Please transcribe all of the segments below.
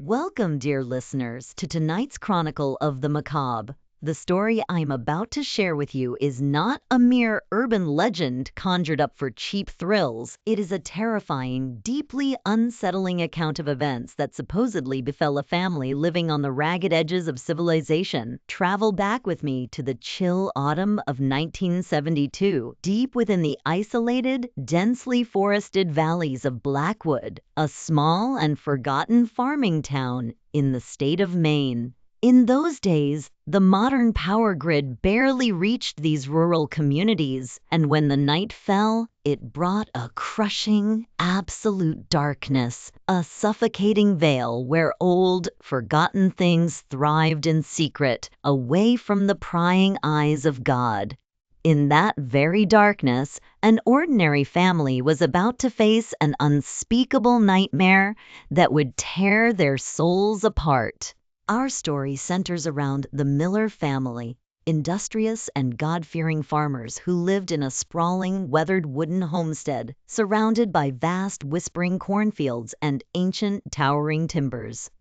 Welcome, dear listeners, to tonight's Chronicle of the Macabre. The story I'm about to share with you is not a mere urban legend conjured up for cheap thrills. It is a terrifying, deeply unsettling account of events that supposedly befell a family living on the ragged edges of civilization. Travel back with me to the chill autumn of 1972, deep within the isolated, densely forested valleys of Blackwood, a small and forgotten farming town in the state of Maine. In those days, the modern power grid barely reached these rural communities, and when the night fell, it brought a crushing, absolute darkness, a suffocating veil where old, forgotten things thrived in secret, away from the prying eyes of God. In that very darkness, an ordinary family was about to face an unspeakable nightmare that would tear their souls apart. Our story centers around the Miller family, industrious and God-fearing farmers who lived in a sprawling, weathered wooden homestead surrounded by vast, whispering cornfields and ancient, towering timbers.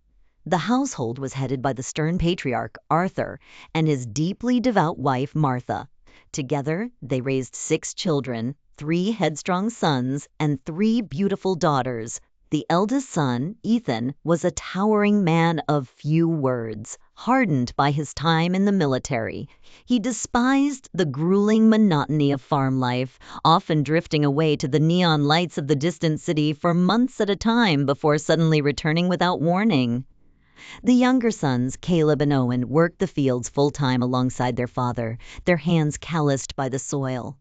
The household was headed by the stern patriarch, Arthur, and his deeply devout wife, Martha. Together, they raised 6 children, 3 headstrong sons, and 3 beautiful daughters. The eldest son, Ethan, was a towering man of few words, hardened by his time in the military. He despised the grueling monotony of farm life, often drifting away to the neon lights of the distant city for months at a time before suddenly returning without warning. The younger sons, Caleb and Owen, worked the fields full-time alongside their father, their hands calloused by the soil.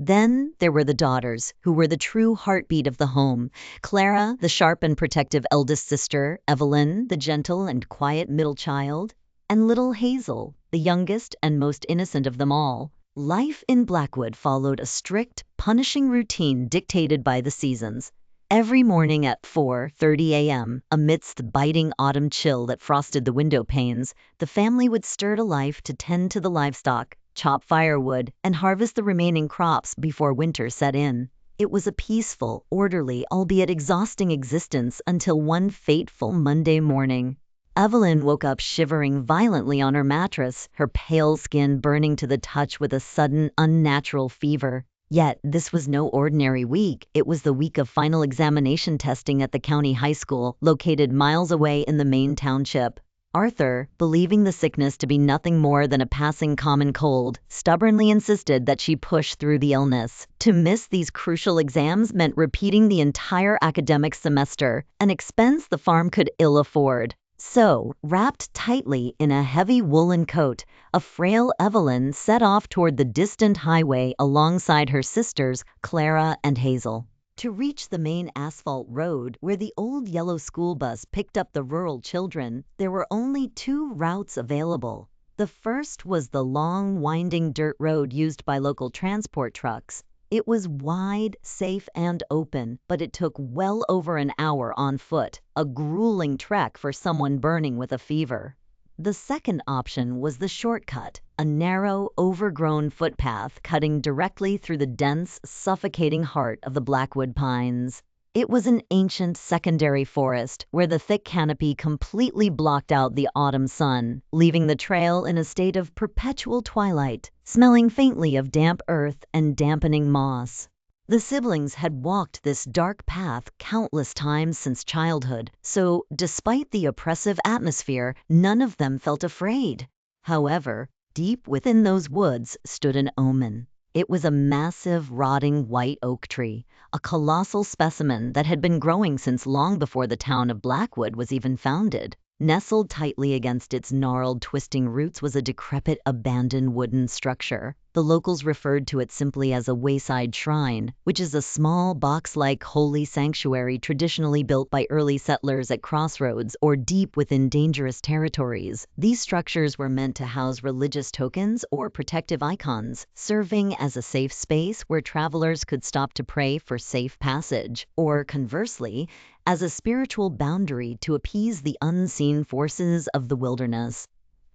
Then there were the daughters, who were the true heartbeat of the home. Clara, the sharp and protective eldest sister, Evelyn, the gentle and quiet middle child, and little Hazel, the youngest and most innocent of them all. Life in Blackwood followed a strict, punishing routine dictated by the seasons. Every morning at 4:30 a.m., amidst the biting autumn chill that frosted the window panes, the family would stir to life to tend to the livestock, chop firewood, and harvest the remaining crops before winter set in. It was a peaceful, orderly, albeit exhausting existence until one fateful Monday morning. Evelyn woke up shivering violently on her mattress, her pale skin burning to the touch with a sudden, unnatural fever. Yet this was no ordinary week. It was the week of final examination testing at the county high school, located miles away in the Maine township. Arthur, believing the sickness to be nothing more than a passing common cold, stubbornly insisted that she push through the illness. To miss these crucial exams meant repeating the entire academic semester, an expense the farm could ill afford. So, wrapped tightly in a heavy woolen coat, a frail Evelyn set off toward the distant highway alongside her sisters, Clara and Hazel. To reach the main asphalt road where the old yellow school bus picked up the rural children, there were only 2 routes available. The first was the long, winding dirt road used by local transport trucks. It was wide, safe, and open, but it took well over an hour on foot, a grueling trek for someone burning with a fever. The second option was the shortcut, a narrow, overgrown footpath cutting directly through the dense, suffocating heart of the Blackwood pines. It was an ancient secondary forest where the thick canopy completely blocked out the autumn sun, leaving the trail in a state of perpetual twilight, smelling faintly of damp earth and dampening moss. The siblings had walked this dark path countless times since childhood, so despite the oppressive atmosphere, none of them felt afraid. However, deep within those woods stood an omen. It was a massive, rotting white oak tree, a colossal specimen that had been growing since long before the town of Blackwood was even founded. Nestled tightly against its gnarled, twisting roots was a decrepit, abandoned wooden structure. The locals referred to it simply as a wayside shrine, which is a small, box-like holy sanctuary traditionally built by early settlers at crossroads or deep within dangerous territories. These structures were meant to house religious tokens or protective icons, serving as a safe space where travelers could stop to pray for safe passage, or conversely, as a spiritual boundary to appease the unseen forces of the wilderness.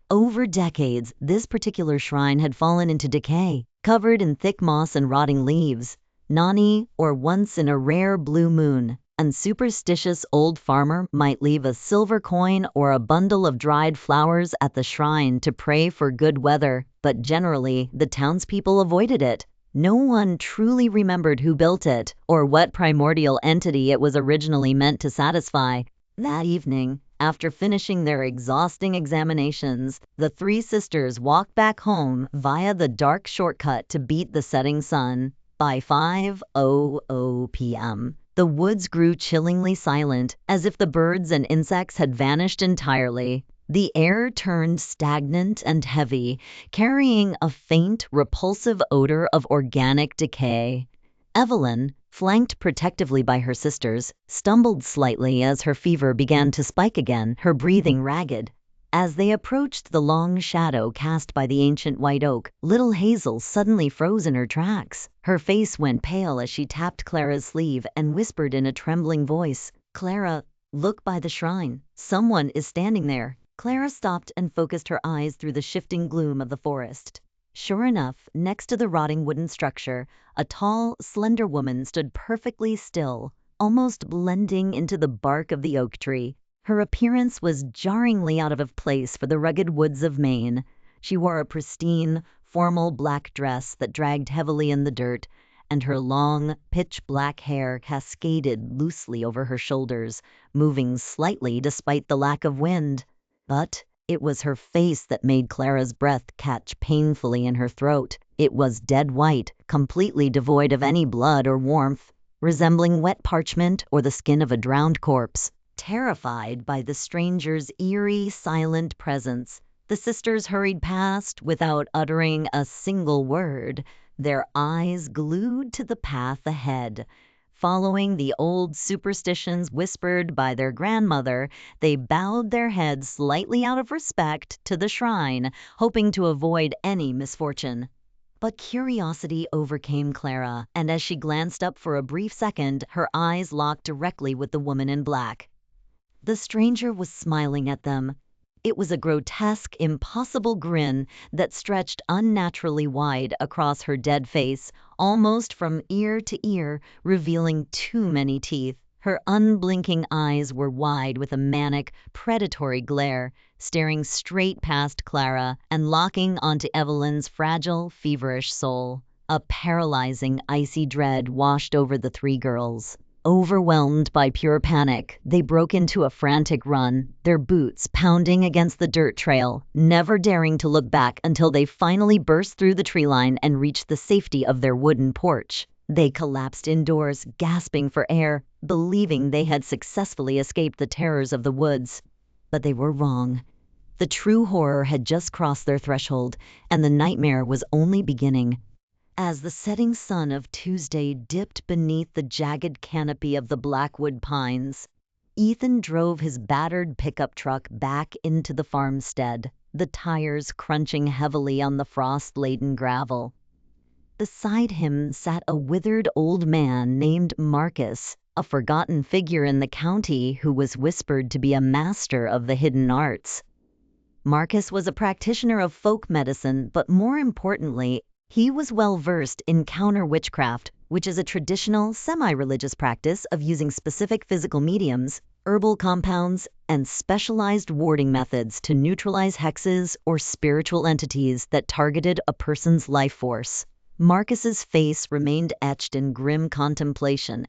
Over decades, this particular shrine had fallen into decay, covered in thick moss and rotting leaves. Nani, or once in a rare blue moon, and superstitious old farmer might leave a silver coin or a bundle of dried flowers at the shrine to pray for good weather, but generally the townspeople avoided it. No one truly remembered who built it or what primordial entity it was originally meant to satisfy. That evening, after finishing their exhausting examinations, the three sisters walked back home via the dark shortcut to beat the setting sun. By 5:00 p.m., the woods grew chillingly silent, as if the birds and insects had vanished entirely. The air turned stagnant and heavy, carrying a faint, repulsive odor of organic decay. Evelyn, flanked protectively by her sisters, stumbled slightly as her fever began to spike again, her breathing ragged. As they approached the long shadow cast by the ancient white oak, little Hazel suddenly froze in her tracks. Her face went pale as she tapped Clara's sleeve and whispered in a trembling voice, "Clara, look by the shrine. Someone is standing there." Clara stopped and focused her eyes through the shifting gloom of the forest. Sure enough, next to the rotting wooden structure, a tall, slender woman stood perfectly still, almost blending into the bark of the oak tree. Her appearance was jarringly out of place for the rugged woods of Maine. She wore a pristine, formal black dress that dragged heavily in the dirt, and her long, pitch-black hair cascaded loosely over her shoulders, moving slightly despite the lack of wind. But it was her face that made Clara's breath catch painfully in her throat. It was dead white, completely devoid of any blood or warmth, resembling wet parchment or the skin of a drowned corpse. Terrified by the stranger's eerie, silent presence, the sisters hurried past without uttering a single word, their eyes glued to the path ahead. Following the old superstitions whispered by their grandmother, they bowed their heads slightly out of respect to the shrine, hoping to avoid any misfortune. But curiosity overcame Clara, and as she glanced up for a brief second, her eyes locked directly with the woman in black. The stranger was smiling at them. It was a grotesque, impossible grin that stretched unnaturally wide across her dead face, almost from ear to ear, revealing too many teeth. Her unblinking eyes were wide with a manic, predatory glare, staring straight past Clara and locking onto Evelyn's fragile, feverish soul. A paralyzing, icy dread washed over the three girls. Overwhelmed by pure panic, they broke into a frantic run, their boots pounding against the dirt trail, never daring to look back until they finally burst through the tree line and reached the safety of their wooden porch. They collapsed indoors, gasping for air, believing they had successfully escaped the terrors of the woods. But they were wrong. The true horror had just crossed their threshold, and the nightmare was only beginning. As the setting sun of Tuesday dipped beneath the jagged canopy of the Blackwood pines, Ethan drove his battered pickup truck back into the farmstead, the tires crunching heavily on the frost-laden gravel. Beside him sat a withered old man named Marcus, a forgotten figure in the county who was whispered to be a master of the hidden arts. Marcus was a practitioner of folk medicine, but more importantly, he was well-versed in counter-witchcraft, which is a traditional, semi-religious practice of using specific physical mediums, herbal compounds, and specialized warding methods to neutralize hexes or spiritual entities that targeted a person's life force. Marcus's face remained etched in grim contemplation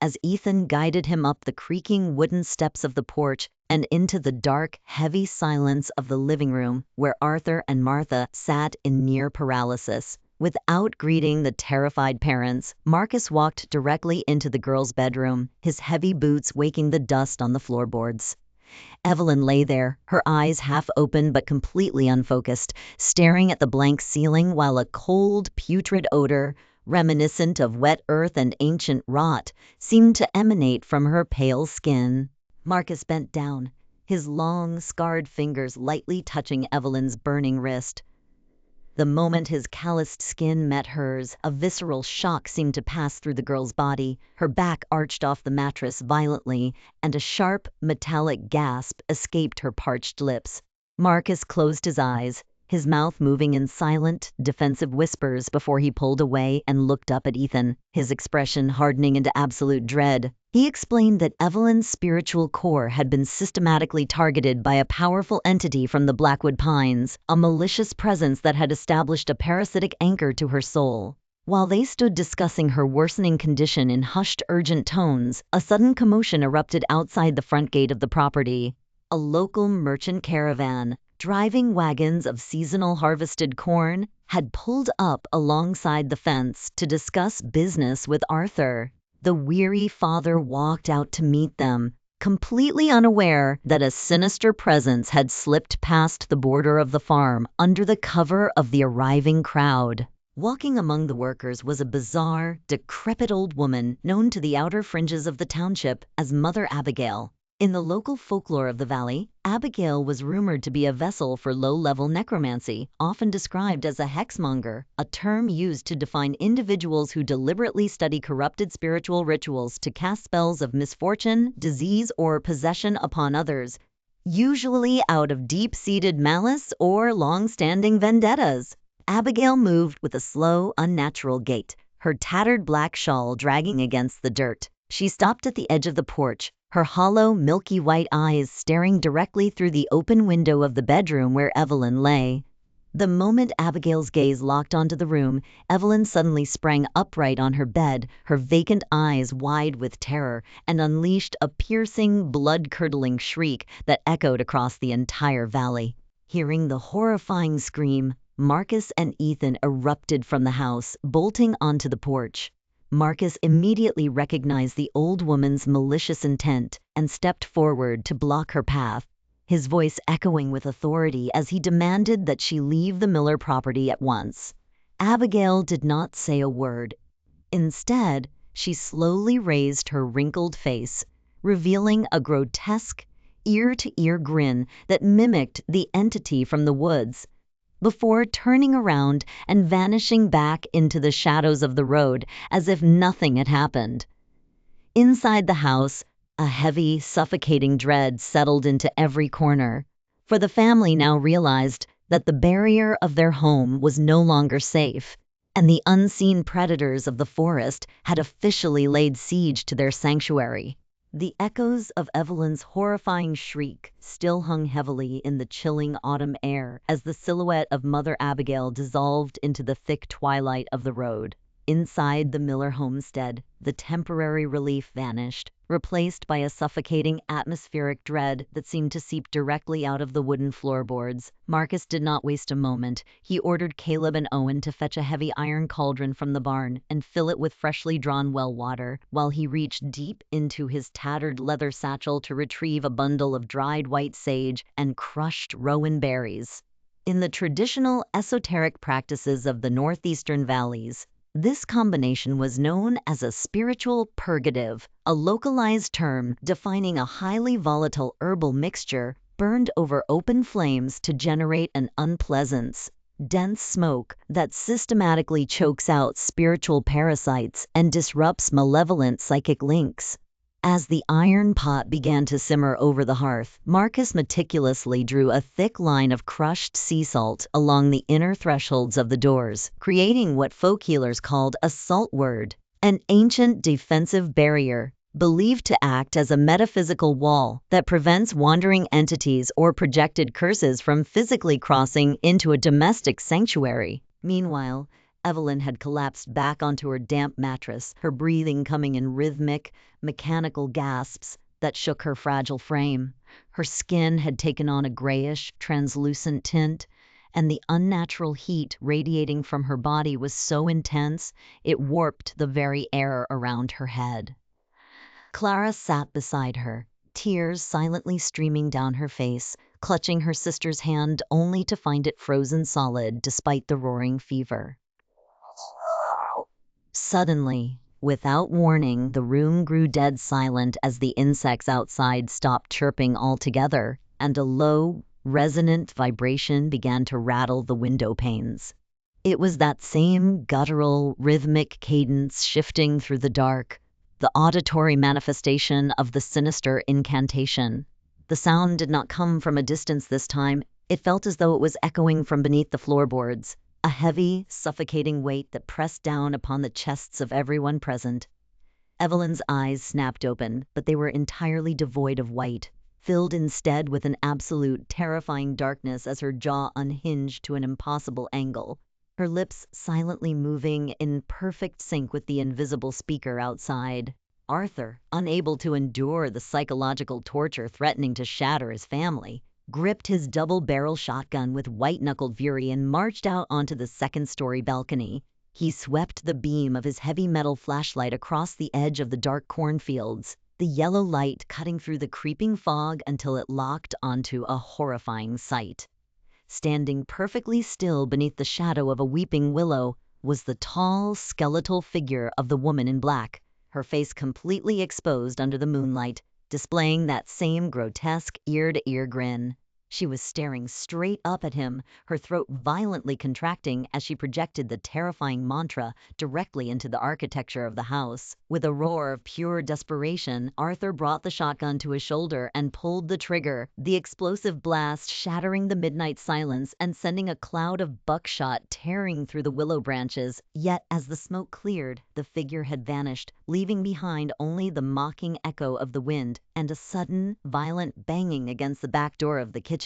as Ethan guided him up the creaking wooden steps of the porch and into the dark, heavy silence of the living room where Arthur and Martha sat in near paralysis. Without greeting the terrified parents, Marcus walked directly into the girls' bedroom, his heavy boots waking the dust on the floorboards. Evelyn lay there, her eyes half open but completely unfocused, staring at the blank ceiling while a cold, putrid odor, reminiscent of wet earth and ancient rot, seemed to emanate from her pale skin. Marcus bent down, his long, scarred fingers lightly touching Evelyn's burning wrist. The moment his calloused skin met hers, a visceral shock seemed to pass through the girl's body. Her back arched off the mattress violently, and a sharp, metallic gasp escaped her parched lips. Marcus closed his eyes, his mouth moving in silent, defensive whispers before he pulled away and looked up at Ethan, his expression hardening into absolute dread. He explained that Evelyn's spiritual core had been systematically targeted by a powerful entity from the Blackwood Pines, a malicious presence that had established a parasitic anchor to her soul. While they stood discussing her worsening condition in hushed, urgent tones, a sudden commotion erupted outside the front gate of the property. A local merchant caravan, driving wagons of seasonal harvested corn, had pulled up alongside the fence to discuss business with Arthur. The weary father walked out to meet them, completely unaware that a sinister presence had slipped past the border of the farm under the cover of the arriving crowd. Walking among the workers was a bizarre, decrepit old woman known to the outer fringes of the township as Mother Abigail. In the local folklore of the valley, Abigail was rumored to be a vessel for low-level necromancy, often described as a hexmonger, a term used to define individuals who deliberately study corrupted spiritual rituals to cast spells of misfortune, disease, or possession upon others, usually out of deep-seated malice or long-standing vendettas. Abigail moved with a slow, unnatural gait, her tattered black shawl dragging against the dirt. She stopped at the edge of the porch, her hollow, milky white eyes staring directly through the open window of the bedroom where Evelyn lay. The moment Abigail's gaze locked onto the room, Evelyn suddenly sprang upright on her bed, her vacant eyes wide with terror, and unleashed a piercing, blood-curdling shriek that echoed across the entire valley. Hearing the horrifying scream, Marcus and Ethan erupted from the house, bolting onto the porch. Marcus immediately recognized the old woman's malicious intent and stepped forward to block her path, his voice echoing with authority as he demanded that she leave the Miller property at once. Abigail did not say a word. Instead, she slowly raised her wrinkled face, revealing a grotesque, ear-to-ear grin that mimicked the entity from the woods, before turning around and vanishing back into the shadows of the road as if nothing had happened. Inside the house, a heavy, suffocating dread settled into every corner, for the family now realized that the barrier of their home was no longer safe, and the unseen predators of the forest had officially laid siege to their sanctuary. The echoes of Evelyn's horrifying shriek still hung heavily in the chilling autumn air as the silhouette of Mother Abigail dissolved into the thick twilight of the road. Inside the Miller homestead, the temporary relief vanished, replaced by a suffocating atmospheric dread that seemed to seep directly out of the wooden floorboards. Marcus did not waste a moment. He ordered Caleb and Owen to fetch a heavy iron cauldron from the barn and fill it with freshly drawn well water, while he reached deep into his tattered leather satchel to retrieve a bundle of dried white sage and crushed rowan berries. In the traditional esoteric practices of the northeastern valleys, this combination was known as a spiritual purgative, a localized term defining a highly volatile herbal mixture burned over open flames to generate an unpleasant, dense smoke that systematically chokes out spiritual parasites and disrupts malevolent psychic links. As the iron pot began to simmer over the hearth, Marcus meticulously drew a thick line of crushed sea salt along the inner thresholds of the doors, creating what folk healers called a salt word, an ancient defensive barrier believed to act as a metaphysical wall that prevents wandering entities or projected curses from physically crossing into a domestic sanctuary. Meanwhile, Evelyn had collapsed back onto her damp mattress, her breathing coming in rhythmic, mechanical gasps that shook her fragile frame. Her skin had taken on a grayish, translucent tint, and the unnatural heat radiating from her body was so intense it warped the very air around her head. Clara sat beside her, tears silently streaming down her face, clutching her sister's hand only to find it frozen solid despite the roaring fever. Suddenly, without warning, the room grew dead silent as the insects outside stopped chirping altogether, and a low, resonant vibration began to rattle the window panes. It was that same guttural, rhythmic cadence shifting through the dark, the auditory manifestation of the sinister incantation. The sound did not come from a distance this time. It felt as though it was echoing from beneath the floorboards, a heavy, suffocating weight that pressed down upon the chests of everyone present. Evelyn's eyes snapped open, but they were entirely devoid of white, filled instead with an absolute, terrifying darkness as her jaw unhinged to an impossible angle, her lips silently moving in perfect sync with the invisible speaker outside. Arthur, unable to endure the psychological torture threatening to shatter his family, gripped his double-barrel shotgun with white-knuckled fury and marched out onto the second-story balcony. He swept the beam of his heavy metal flashlight across the edge of the dark cornfields, the yellow light cutting through the creeping fog until it locked onto a horrifying sight. Standing perfectly still beneath the shadow of a weeping willow was the tall, skeletal figure of the woman in black, her face completely exposed under the moonlight, displaying that same grotesque ear-to-ear grin. She was staring straight up at him, her throat violently contracting as she projected the terrifying mantra directly into the architecture of the house. With a roar of pure desperation, Arthur brought the shotgun to his shoulder and pulled the trigger, the explosive blast shattering the midnight silence and sending a cloud of buckshot tearing through the willow branches. Yet as the smoke cleared, the figure had vanished, leaving behind only the mocking echo of the wind and a sudden, violent banging against the back door of the kitchen.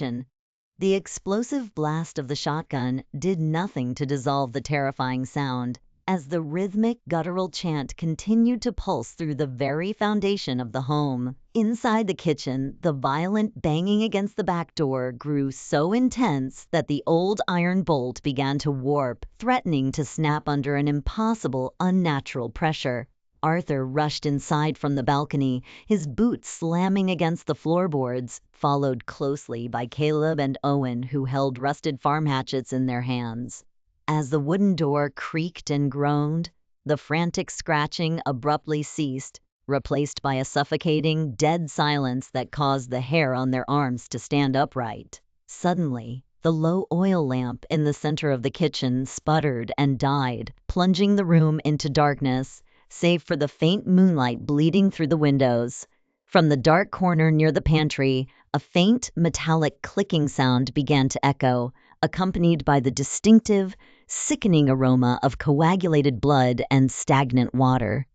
The explosive blast of the shotgun did nothing to dissolve the terrifying sound, as the rhythmic, guttural chant continued to pulse through the very foundation of the home. Inside the kitchen, the violent banging against the back door grew so intense that the old iron bolt began to warp, threatening to snap under an impossible, unnatural pressure. Arthur rushed inside from the balcony, his boots slamming against the floorboards, followed closely by Caleb and Owen, who held rusted farm hatchets in their hands. As the wooden door creaked and groaned, the frantic scratching abruptly ceased, replaced by a suffocating, dead silence that caused the hair on their arms to stand upright. Suddenly, the low oil lamp in the center of the kitchen sputtered and died, plunging the room into darkness, save for the faint moonlight bleeding through the windows. From the dark corner near the pantry, a faint, metallic clicking sound began to echo, accompanied by the distinctive, sickening aroma of coagulated blood and stagnant water.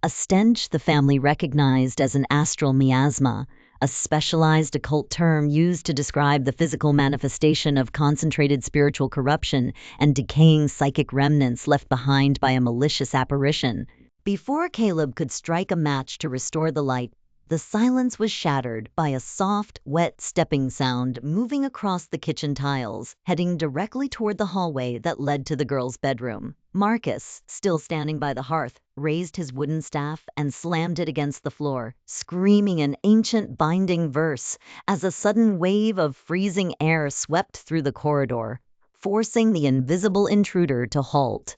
A stench the family recognized as an astral miasma, a specialized occult term used to describe the physical manifestation of concentrated spiritual corruption and decaying psychic remnants left behind by a malicious apparition. Before Caleb could strike a match to restore the light, the silence was shattered by a soft, wet stepping sound moving across the kitchen tiles, heading directly toward the hallway that led to the girls' bedroom. Marcus, still standing by the hearth, raised his wooden staff and slammed it against the floor, screaming an ancient binding verse as a sudden wave of freezing air swept through the corridor, forcing the invisible intruder to halt.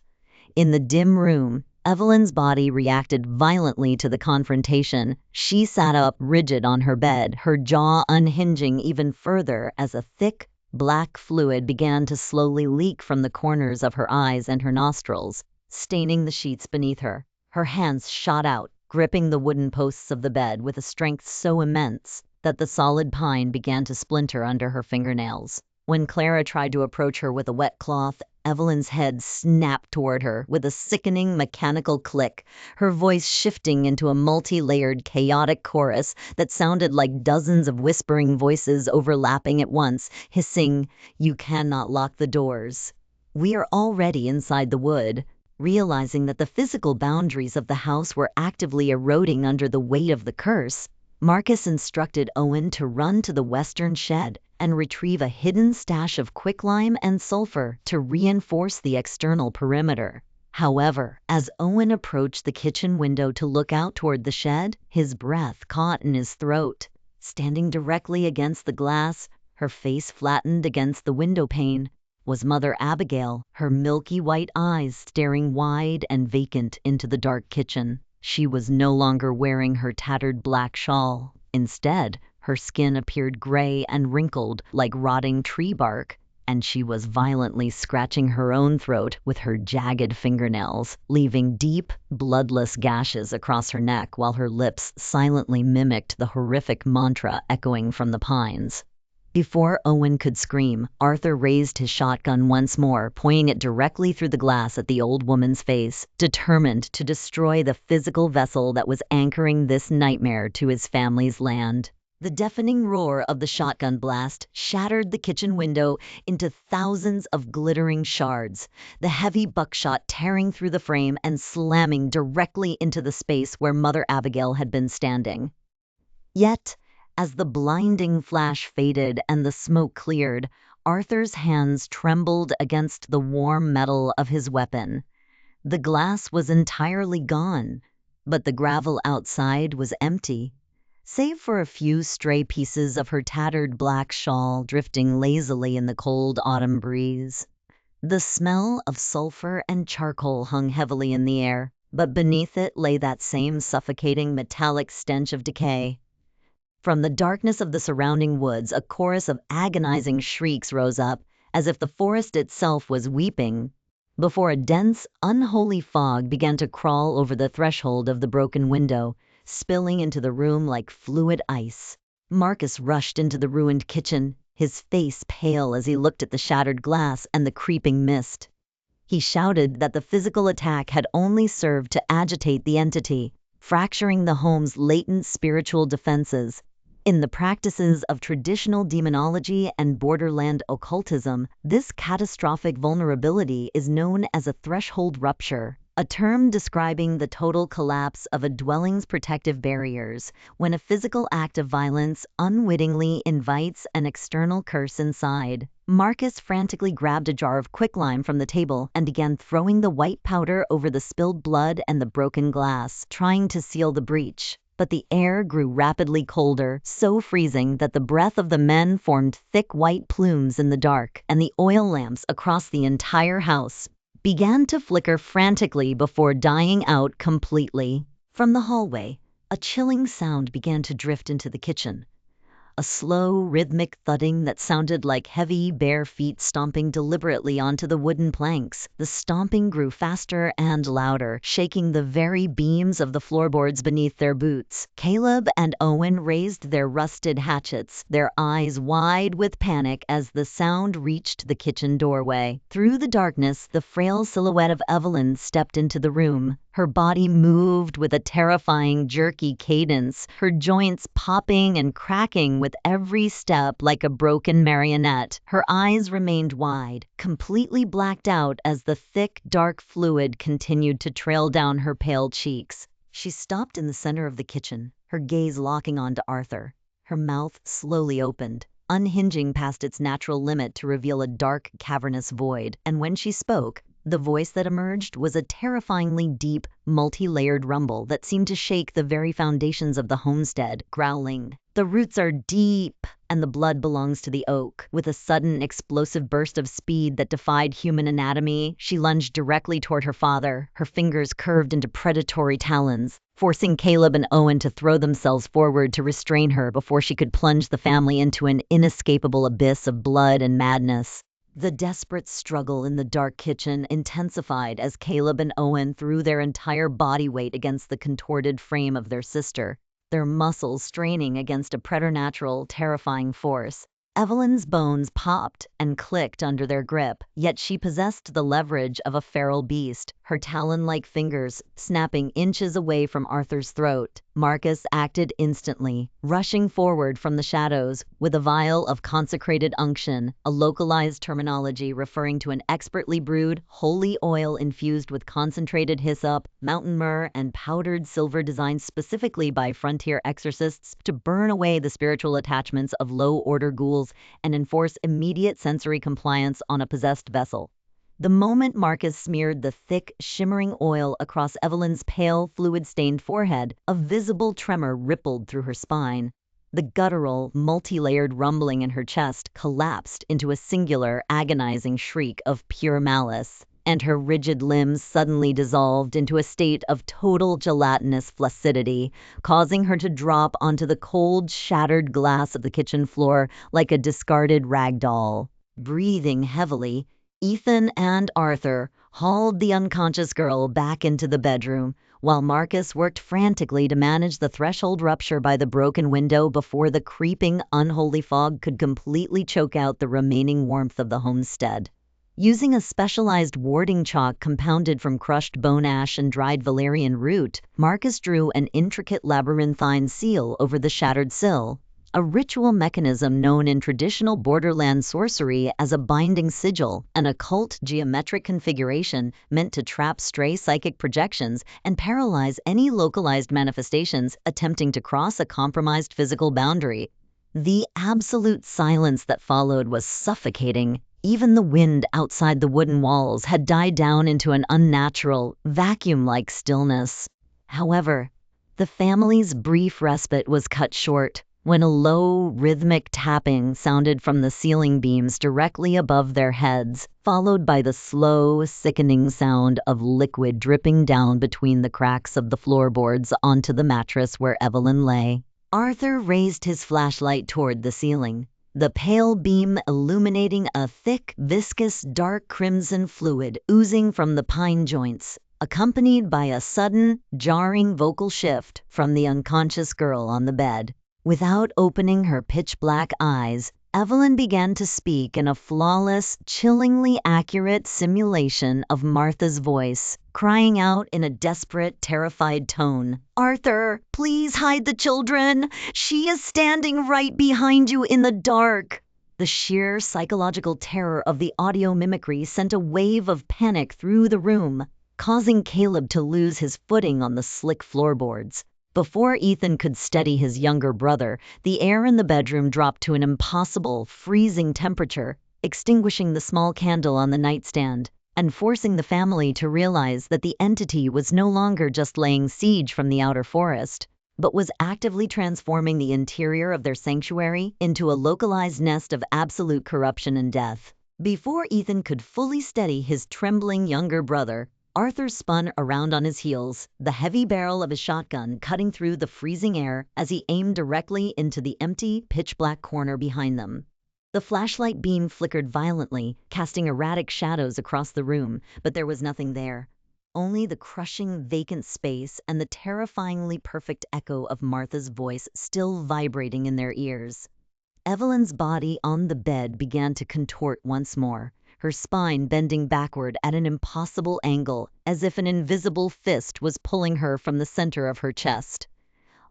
In the dim room, Evelyn's body reacted violently to the confrontation. She sat up rigid on her bed, her jaw unhinging even further as a thick, black fluid began to slowly leak from the corners of her eyes and her nostrils, staining the sheets beneath her. Her hands shot out, gripping the wooden posts of the bed with a strength so immense that the solid pine began to splinter under her fingernails. When Clara tried to approach her with a wet cloth, Evelyn's head snapped toward her with a sickening mechanical click, her voice shifting into a multi-layered chaotic chorus that sounded like dozens of whispering voices overlapping at once, hissing, "You cannot lock the doors." We are already inside the wood. Realizing that the physical boundaries of the house were actively eroding under the weight of the curse, Marcus instructed Owen to run to the western shed and retrieve a hidden stash of quicklime and sulfur to reinforce the external perimeter. However, as Owen approached the kitchen window to look out toward the shed, his breath caught in his throat. Standing directly against the glass, her face flattened against the window pane, was Mother Abigail, her milky white eyes staring wide and vacant into the dark kitchen. She was no longer wearing her tattered black shawl. Instead, her skin appeared gray and wrinkled like rotting tree bark, and she was violently scratching her own throat with her jagged fingernails, leaving deep, bloodless gashes across her neck while her lips silently mimicked the horrific mantra echoing from the pines. Before Owen could scream, Arthur raised his shotgun once more, pointing it directly through the glass at the old woman's face, determined to destroy the physical vessel that was anchoring this nightmare to his family's land. The deafening roar of the shotgun blast shattered the kitchen window into thousands of glittering shards, the heavy buckshot tearing through the frame and slamming directly into the space where Mother Abigail had been standing. Yet, as the blinding flash faded and the smoke cleared, Arthur's hands trembled against the warm metal of his weapon. The glass was entirely gone, but the gravel outside was empty, save for a few stray pieces of her tattered black shawl drifting lazily in the cold autumn breeze. The smell of sulfur and charcoal hung heavily in the air, but beneath it lay that same suffocating metallic stench of decay. From the darkness of the surrounding woods, a chorus of agonizing shrieks rose up, as if the forest itself was weeping, before a dense, unholy fog began to crawl over the threshold of the broken window, spilling into the room like fluid ice. Marcus rushed into the ruined kitchen, his face pale as he looked at the shattered glass and the creeping mist. He shouted that the physical attack had only served to agitate the entity, fracturing the home's latent spiritual defenses. In the practices of traditional demonology and borderland occultism, this catastrophic vulnerability is known as a threshold rupture, a term describing the total collapse of a dwelling's protective barriers when a physical act of violence unwittingly invites an external curse inside. Marcus frantically grabbed a jar of quicklime from the table and began throwing the white powder over the spilled blood and the broken glass, trying to seal the breach. But the air grew rapidly colder, so freezing that the breath of the men formed thick white plumes in the dark, and the oil lamps across the entire house began to flicker frantically before dying out completely. From the hallway, a chilling sound began to drift into the kitchen. A slow, rhythmic thudding that sounded like heavy, bare feet stomping deliberately onto the wooden planks. The stomping grew faster and louder, shaking the very beams of the floorboards beneath their boots. Caleb and Owen raised their rusted hatchets, their eyes wide with panic as the sound reached the kitchen doorway. Through the darkness, the frail silhouette of Evelyn stepped into the room. Her body moved with a terrifying, jerky cadence, her joints popping and cracking with every step like a broken marionette. Her eyes remained wide, completely blacked out as the thick, dark fluid continued to trail down her pale cheeks. She stopped in the center of the kitchen, her gaze locking onto Arthur. Her mouth slowly opened, unhinging past its natural limit to reveal a dark, cavernous void. And when she spoke, the voice that emerged was a terrifyingly deep, multi-layered rumble that seemed to shake the very foundations of the homestead, growling, "The roots are deep, and the blood belongs to the oak." With a sudden, explosive burst of speed that defied human anatomy, she lunged directly toward her father, her fingers curved into predatory talons, forcing Caleb and Owen to throw themselves forward to restrain her before she could plunge the family into an inescapable abyss of blood and madness. The desperate struggle in the dark kitchen intensified as Caleb and Owen threw their entire body weight against the contorted frame of their sister, their muscles straining against a preternatural, terrifying force. Evelyn's bones popped and clicked under their grip, yet she possessed the leverage of a feral beast, her talon-like fingers snapping inches away from Arthur's throat. Marcus acted instantly, rushing forward from the shadows with a vial of consecrated unction, a localized terminology referring to an expertly brewed, holy oil infused with concentrated hyssop, mountain myrrh, and powdered silver designed specifically by frontier exorcists to burn away the spiritual attachments of low-order ghouls and enforce immediate sensory compliance on a possessed vessel. The moment Marcus smeared the thick, shimmering oil across Evelyn's pale, fluid-stained forehead, a visible tremor rippled through her spine. The guttural, multi-layered rumbling in her chest collapsed into a singular, agonizing shriek of pure malice, and her rigid limbs suddenly dissolved into a state of total gelatinous flaccidity, causing her to drop onto the cold, shattered glass of the kitchen floor like a discarded rag doll. Breathing heavily, Ethan and Arthur hauled the unconscious girl back into the bedroom, while Marcus worked frantically to manage the threshold rupture by the broken window before the creeping, unholy fog could completely choke out the remaining warmth of the homestead. Using a specialized warding chalk compounded from crushed bone ash and dried valerian root, Marcus drew an intricate labyrinthine seal over the shattered sill, a ritual mechanism known in traditional borderland sorcery as a binding sigil, an occult geometric configuration meant to trap stray psychic projections and paralyze any localized manifestations attempting to cross a compromised physical boundary. The absolute silence that followed was suffocating. Even the wind outside the wooden walls had died down into an unnatural, vacuum-like stillness. However, the family's brief respite was cut short when a low, rhythmic tapping sounded from the ceiling beams directly above their heads, followed by the slow, sickening sound of liquid dripping down between the cracks of the floorboards onto the mattress where Evelyn lay. Arthur raised his flashlight toward the ceiling, the pale beam illuminating a thick, viscous, dark crimson fluid oozing from the pine joints, accompanied by a sudden, jarring vocal shift from the unconscious girl on the bed. Without opening her pitch-black eyes, Evelyn began to speak in a flawless, chillingly accurate simulation of Martha's voice, crying out in a desperate, terrified tone, "Arthur, please hide the children! She is standing right behind you in the dark!" The sheer psychological terror of the audio mimicry sent a wave of panic through the room, causing Caleb to lose his footing on the slick floorboards. Before Ethan could steady his younger brother, the air in the bedroom dropped to an impossible, freezing temperature, extinguishing the small candle on the nightstand and forcing the family to realize that the entity was no longer just laying siege from the outer forest, but was actively transforming the interior of their sanctuary into a localized nest of absolute corruption and death. Before Ethan could fully steady his trembling younger brother, Arthur spun around on his heels, the heavy barrel of his shotgun cutting through the freezing air as he aimed directly into the empty, pitch-black corner behind them. The flashlight beam flickered violently, casting erratic shadows across the room, but there was nothing there. Only the crushing, vacant space and the terrifyingly perfect echo of Martha's voice still vibrating in their ears. Evelyn's body on the bed began to contort once more, her spine bending backward at an impossible angle, as if an invisible fist was pulling her from the center of her chest.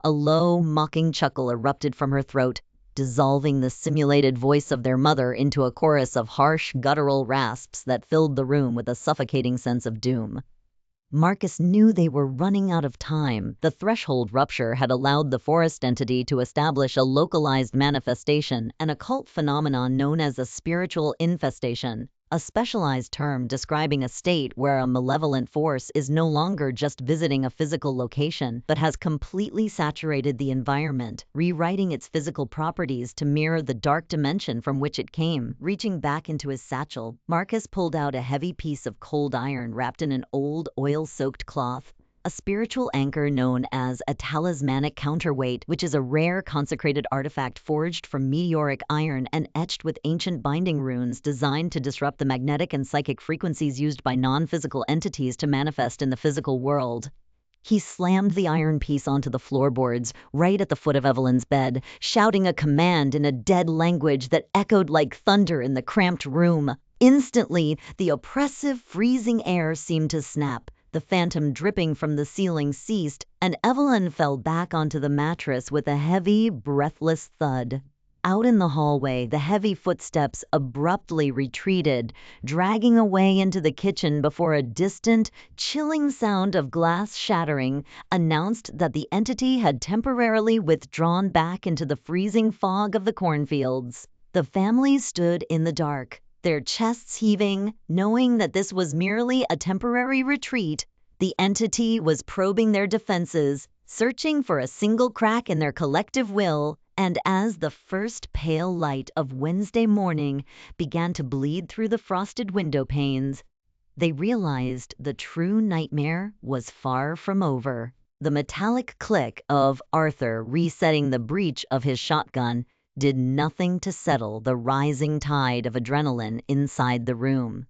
A low, mocking chuckle erupted from her throat, dissolving the simulated voice of their mother into a chorus of harsh, guttural rasps that filled the room with a suffocating sense of doom. Marcus knew they were running out of time. The threshold rupture had allowed the forest entity to establish a localized manifestation, an occult phenomenon known as a spiritual infestation, a specialized term describing a state where a malevolent force is no longer just visiting a physical location, but has completely saturated the environment, rewriting its physical properties to mirror the dark dimension from which it came. Reaching back into his satchel, Marcus pulled out a heavy piece of cold iron wrapped in an old, oil-soaked cloth, a spiritual anchor known as a talismanic counterweight, which is a rare consecrated artifact forged from meteoric iron and etched with ancient binding runes designed to disrupt the magnetic and psychic frequencies used by non-physical entities to manifest in the physical world. He slammed the iron piece onto the floorboards right at the foot of Evelyn's bed, shouting a command in a dead language that echoed like thunder in the cramped room. Instantly, the oppressive, freezing air seemed to snap. The phantom dripping from the ceiling ceased, and Evelyn fell back onto the mattress with a heavy, breathless thud. Out in the hallway, the heavy footsteps abruptly retreated, dragging away into the kitchen before a distant, chilling sound of glass shattering announced that the entity had temporarily withdrawn back into the freezing fog of the cornfields. The family stood in the dark, their chests heaving, knowing that this was merely a temporary retreat. The entity was probing their defenses, searching for a single crack in their collective will, and as the first pale light of Wednesday morning began to bleed through the frosted window panes, they realized the true nightmare was far from over. The metallic click of Arthur resetting the breech of his shotgun did nothing to settle the rising tide of adrenaline inside the room.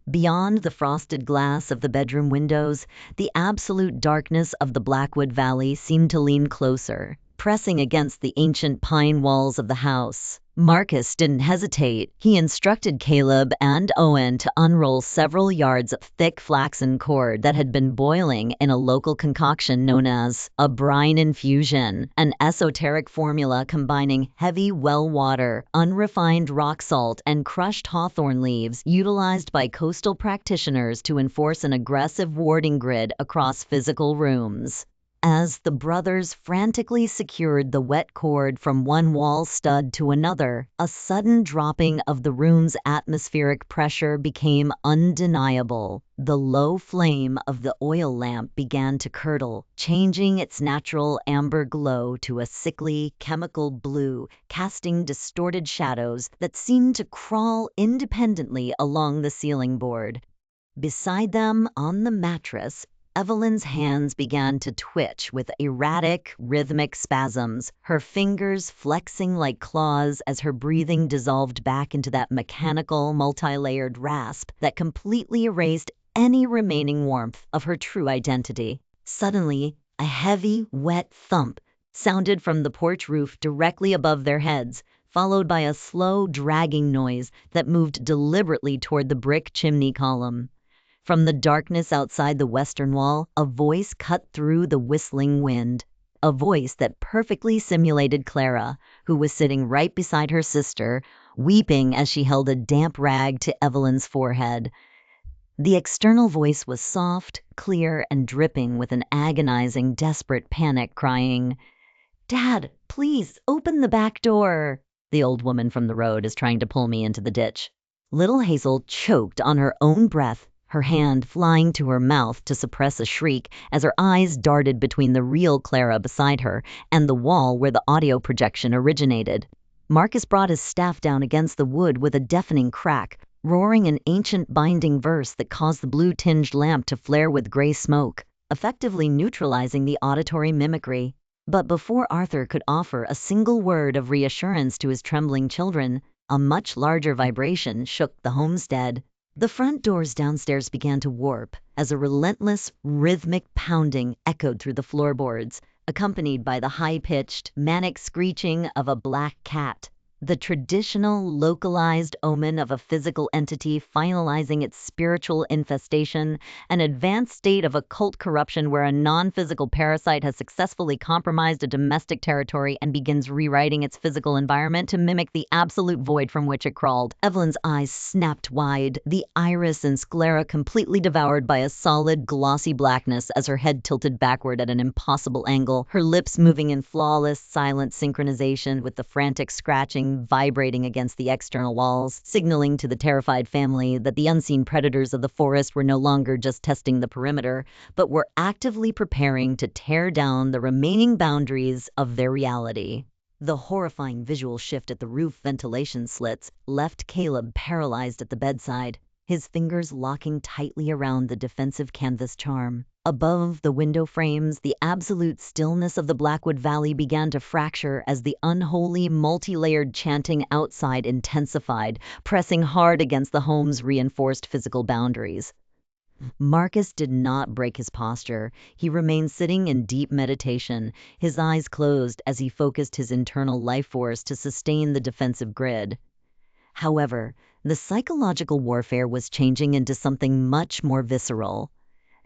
Beyond the frosted glass of the bedroom windows, the absolute darkness of the Blackwood Valley seemed to lean closer, pressing against the ancient pine walls of the house. Marcus didn't hesitate. He instructed Caleb and Owen to unroll several yards of thick flaxen cord that had been boiling in a local concoction known as a brine infusion, an esoteric formula combining heavy well water, unrefined rock salt, and crushed hawthorn leaves utilized by coastal practitioners to enforce an aggressive warding grid across physical rooms. As the brothers frantically secured the wet cord from one wall stud to another, a sudden dropping of the room's atmospheric pressure became undeniable. The low flame of the oil lamp began to curdle, changing its natural amber glow to a sickly, chemical blue, casting distorted shadows that seemed to crawl independently along the ceiling board. Beside them, on the mattress, Evelyn's hands began to twitch with erratic, rhythmic spasms, her fingers flexing like claws as her breathing dissolved back into that mechanical, multi-layered rasp that completely erased any remaining warmth of her true identity. Suddenly, a heavy, wet thump sounded from the porch roof directly above their heads, followed by a slow, dragging noise that moved deliberately toward the brick chimney column. From the darkness outside the western wall, a voice cut through the whistling wind, a voice that perfectly simulated Clara, who was sitting right beside her sister, weeping as she held a damp rag to Evelyn's forehead. The external voice was soft, clear, and dripping with an agonizing, desperate panic, crying, "Dad, please, open the back door. The old woman from the road is trying to pull me into the ditch." Little Hazel choked on her own breath, her hand flying to her mouth to suppress a shriek as her eyes darted between the real Clara beside her and the wall where the audio projection originated. Marcus brought his staff down against the wood with a deafening crack, roaring an ancient binding verse that caused the blue-tinged lamp to flare with gray smoke, effectively neutralizing the auditory mimicry. But before Arthur could offer a single word of reassurance to his trembling children, a much larger vibration shook the homestead. The front doors downstairs began to warp as a relentless, rhythmic pounding echoed through the floorboards, accompanied by the high-pitched, manic screeching of a black cat, the traditional, localized omen of a physical entity finalizing its spiritual infestation, an advanced state of occult corruption where a non-physical parasite has successfully compromised a domestic territory and begins rewriting its physical environment to mimic the absolute void from which it crawled. Evelyn's eyes snapped wide, the iris and sclera completely devoured by a solid, glossy blackness as her head tilted backward at an impossible angle, her lips moving in flawless, silent synchronization with the frantic scratching vibrating against the external walls, signaling to the terrified family that the unseen predators of the forest were no longer just testing the perimeter, but were actively preparing to tear down the remaining boundaries of their reality. The horrifying visual shift at the roof ventilation slits left Caleb paralyzed at the bedside, his fingers locking tightly around the defensive canvas charm. Above the window frames, the absolute stillness of the Blackwood Valley began to fracture as the unholy, multi-layered chanting outside intensified, pressing hard against the home's reinforced physical boundaries. Marcus did not break his posture. He remained sitting in deep meditation, his eyes closed as he focused his internal life force to sustain the defensive grid. However, the psychological warfare was changing into something much more visceral.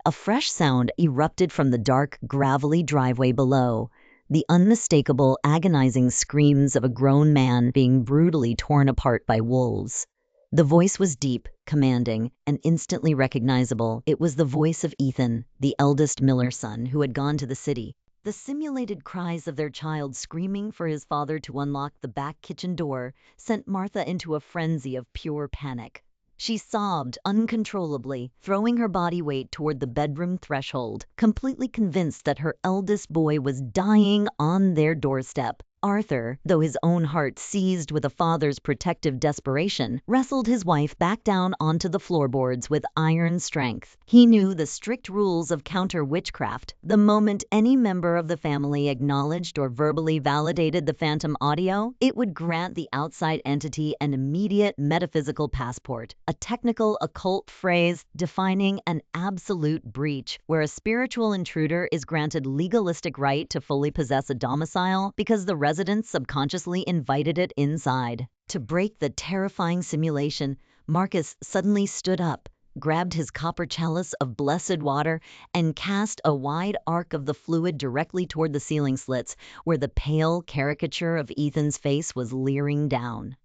A fresh sound erupted from the dark, gravelly driveway below, the unmistakable, agonizing screams of a grown man being brutally torn apart by wolves. The voice was deep, commanding, and instantly recognizable. It was the voice of Ethan, the eldest Miller son who had gone to the city. The simulated cries of their child screaming for his father to unlock the back kitchen door sent Martha into a frenzy of pure panic. She sobbed uncontrollably, throwing her body weight toward the bedroom threshold, completely convinced that her eldest boy was dying on their doorstep. Arthur, though his own heart seized with a father's protective desperation, wrestled his wife back down onto the floorboards with iron strength. He knew the strict rules of counter-witchcraft. The moment any member of the family acknowledged or verbally validated the phantom audio, it would grant the outside entity an immediate metaphysical passport, a technical occult phrase defining an absolute breach, where a spiritual intruder is granted legalistic right to fully possess a domicile because the residents subconsciously invited it inside. To break the terrifying simulation, Marcus suddenly stood up, grabbed his copper chalice of blessed water, and cast a wide arc of the fluid directly toward the ceiling slits, where the pale caricature of Ethan's face was leering down.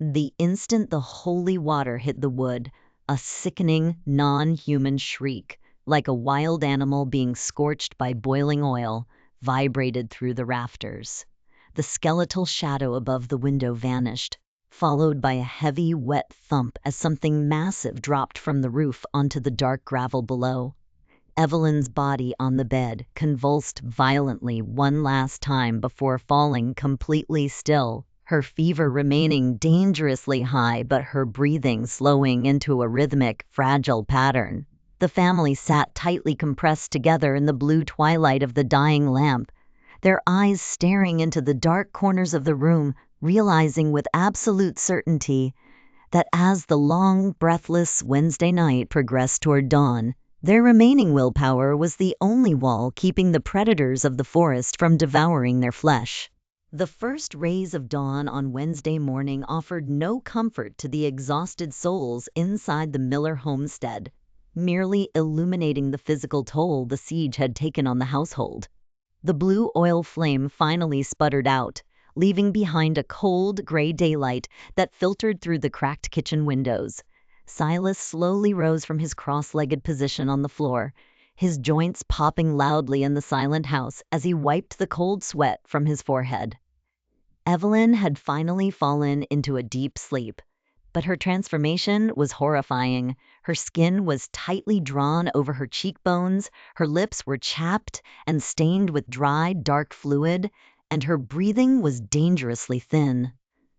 The instant the holy water hit the wood, a sickening, non-human shriek, like a wild animal being scorched by boiling oil, vibrated through the rafters. The skeletal shadow above the window vanished, followed by a heavy, wet thump as something massive dropped from the roof onto the dark gravel below. Evelyn's body on the bed convulsed violently one last time before falling completely still, her fever remaining dangerously high but her breathing slowing into a rhythmic, fragile pattern. The family sat tightly compressed together in the blue twilight of the dying lamp, their eyes staring into the dark corners of the room, realizing with absolute certainty that as the long, breathless Wednesday night progressed toward dawn, their remaining willpower was the only wall keeping the predators of the forest from devouring their flesh. The first rays of dawn on Wednesday morning offered no comfort to the exhausted souls inside the Miller homestead, merely illuminating the physical toll the siege had taken on the household. The blue oil flame finally sputtered out, leaving behind a cold, gray daylight that filtered through the cracked kitchen windows. Silas slowly rose from his cross-legged position on the floor, his joints popping loudly in the silent house as he wiped the cold sweat from his forehead. Evelyn had finally fallen into a deep sleep, but her transformation was horrifying. Her skin was tightly drawn over her cheekbones, her lips were chapped and stained with dry, dark fluid, and her breathing was dangerously thin.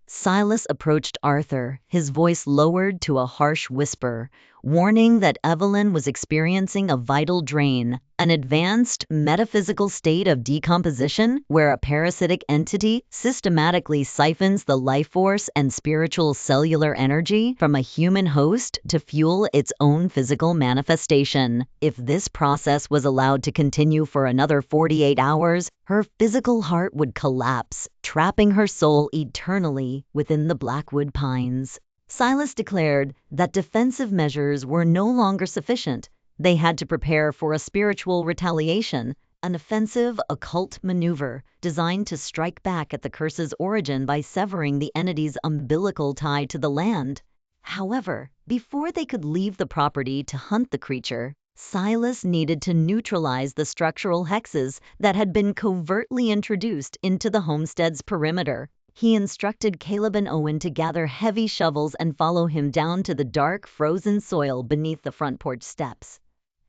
Silas approached Arthur, his voice lowered to a harsh whisper, warning that Evelyn was experiencing a vital drain, an advanced metaphysical state of decomposition where a parasitic entity systematically siphons the life force and spiritual cellular energy from a human host to fuel its own physical manifestation. If this process was allowed to continue for another 48 hours, her physical heart would collapse, trapping her soul eternally within the Blackwood pines. Silas declared that defensive measures were no longer sufficient. They had to prepare for a spiritual retaliation, an offensive occult maneuver designed to strike back at the curse's origin by severing the entity's umbilical tie to the land. However, before they could leave the property to hunt the creature, Silas needed to neutralize the structural hexes that had been covertly introduced into the homestead's perimeter. He instructed Caleb and Owen to gather heavy shovels and follow him down to the dark, frozen soil beneath the front porch steps.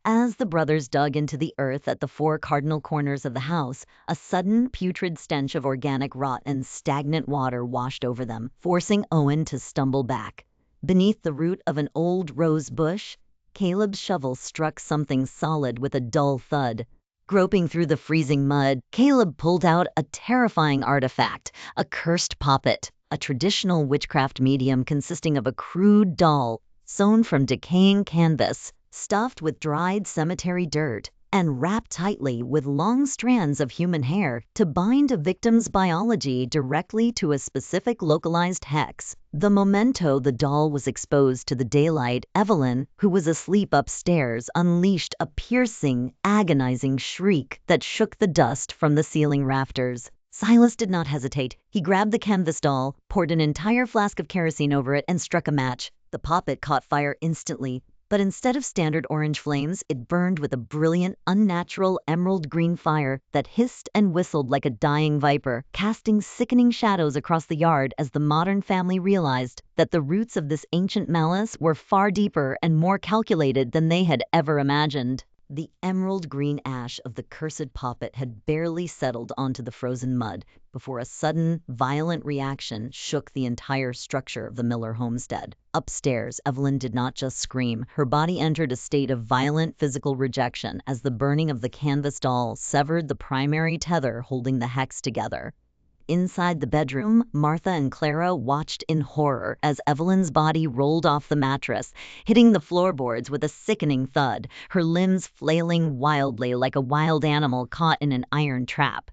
As the brothers dug into the earth at the four cardinal corners of the house, a sudden putrid stench of organic rot and stagnant water washed over them, forcing Owen to stumble back. Beneath the root of an old rose bush, Caleb's shovel struck something solid with a dull thud. Groping through the freezing mud, Caleb pulled out a terrifying artifact, a cursed poppet, a traditional witchcraft medium consisting of a crude doll sewn from decaying canvas, stuffed with dried cemetery dirt, and wrapped tightly with long strands of human hair to bind a victim's biology directly to a specific localized hex. The memento the doll was exposed to the daylight, Evelyn, who was asleep upstairs, unleashed a piercing, agonizing shriek that shook the dust from the ceiling rafters. Silas did not hesitate. He grabbed the canvas doll, poured an entire flask of kerosene over it, and struck a match. The poppet caught fire instantly, but instead of standard orange flames, it burned with a brilliant, unnatural emerald green fire that hissed and whistled like a dying viper, casting sickening shadows across the yard as the modern family realized that the roots of this ancient malice were far deeper and more calculated than they had ever imagined. The emerald green ash of the cursed poppet had barely settled onto the frozen mud before a sudden, violent reaction shook the entire structure of the Miller homestead. Upstairs, Evelyn did not just scream. Her body entered a state of violent physical rejection as the burning of the canvas doll severed the primary tether holding the hex together. Inside the bedroom, Martha and Clara watched in horror as Evelyn's body rolled off the mattress, hitting the floorboards with a sickening thud, her limbs flailing wildly like a wild animal caught in an iron trap.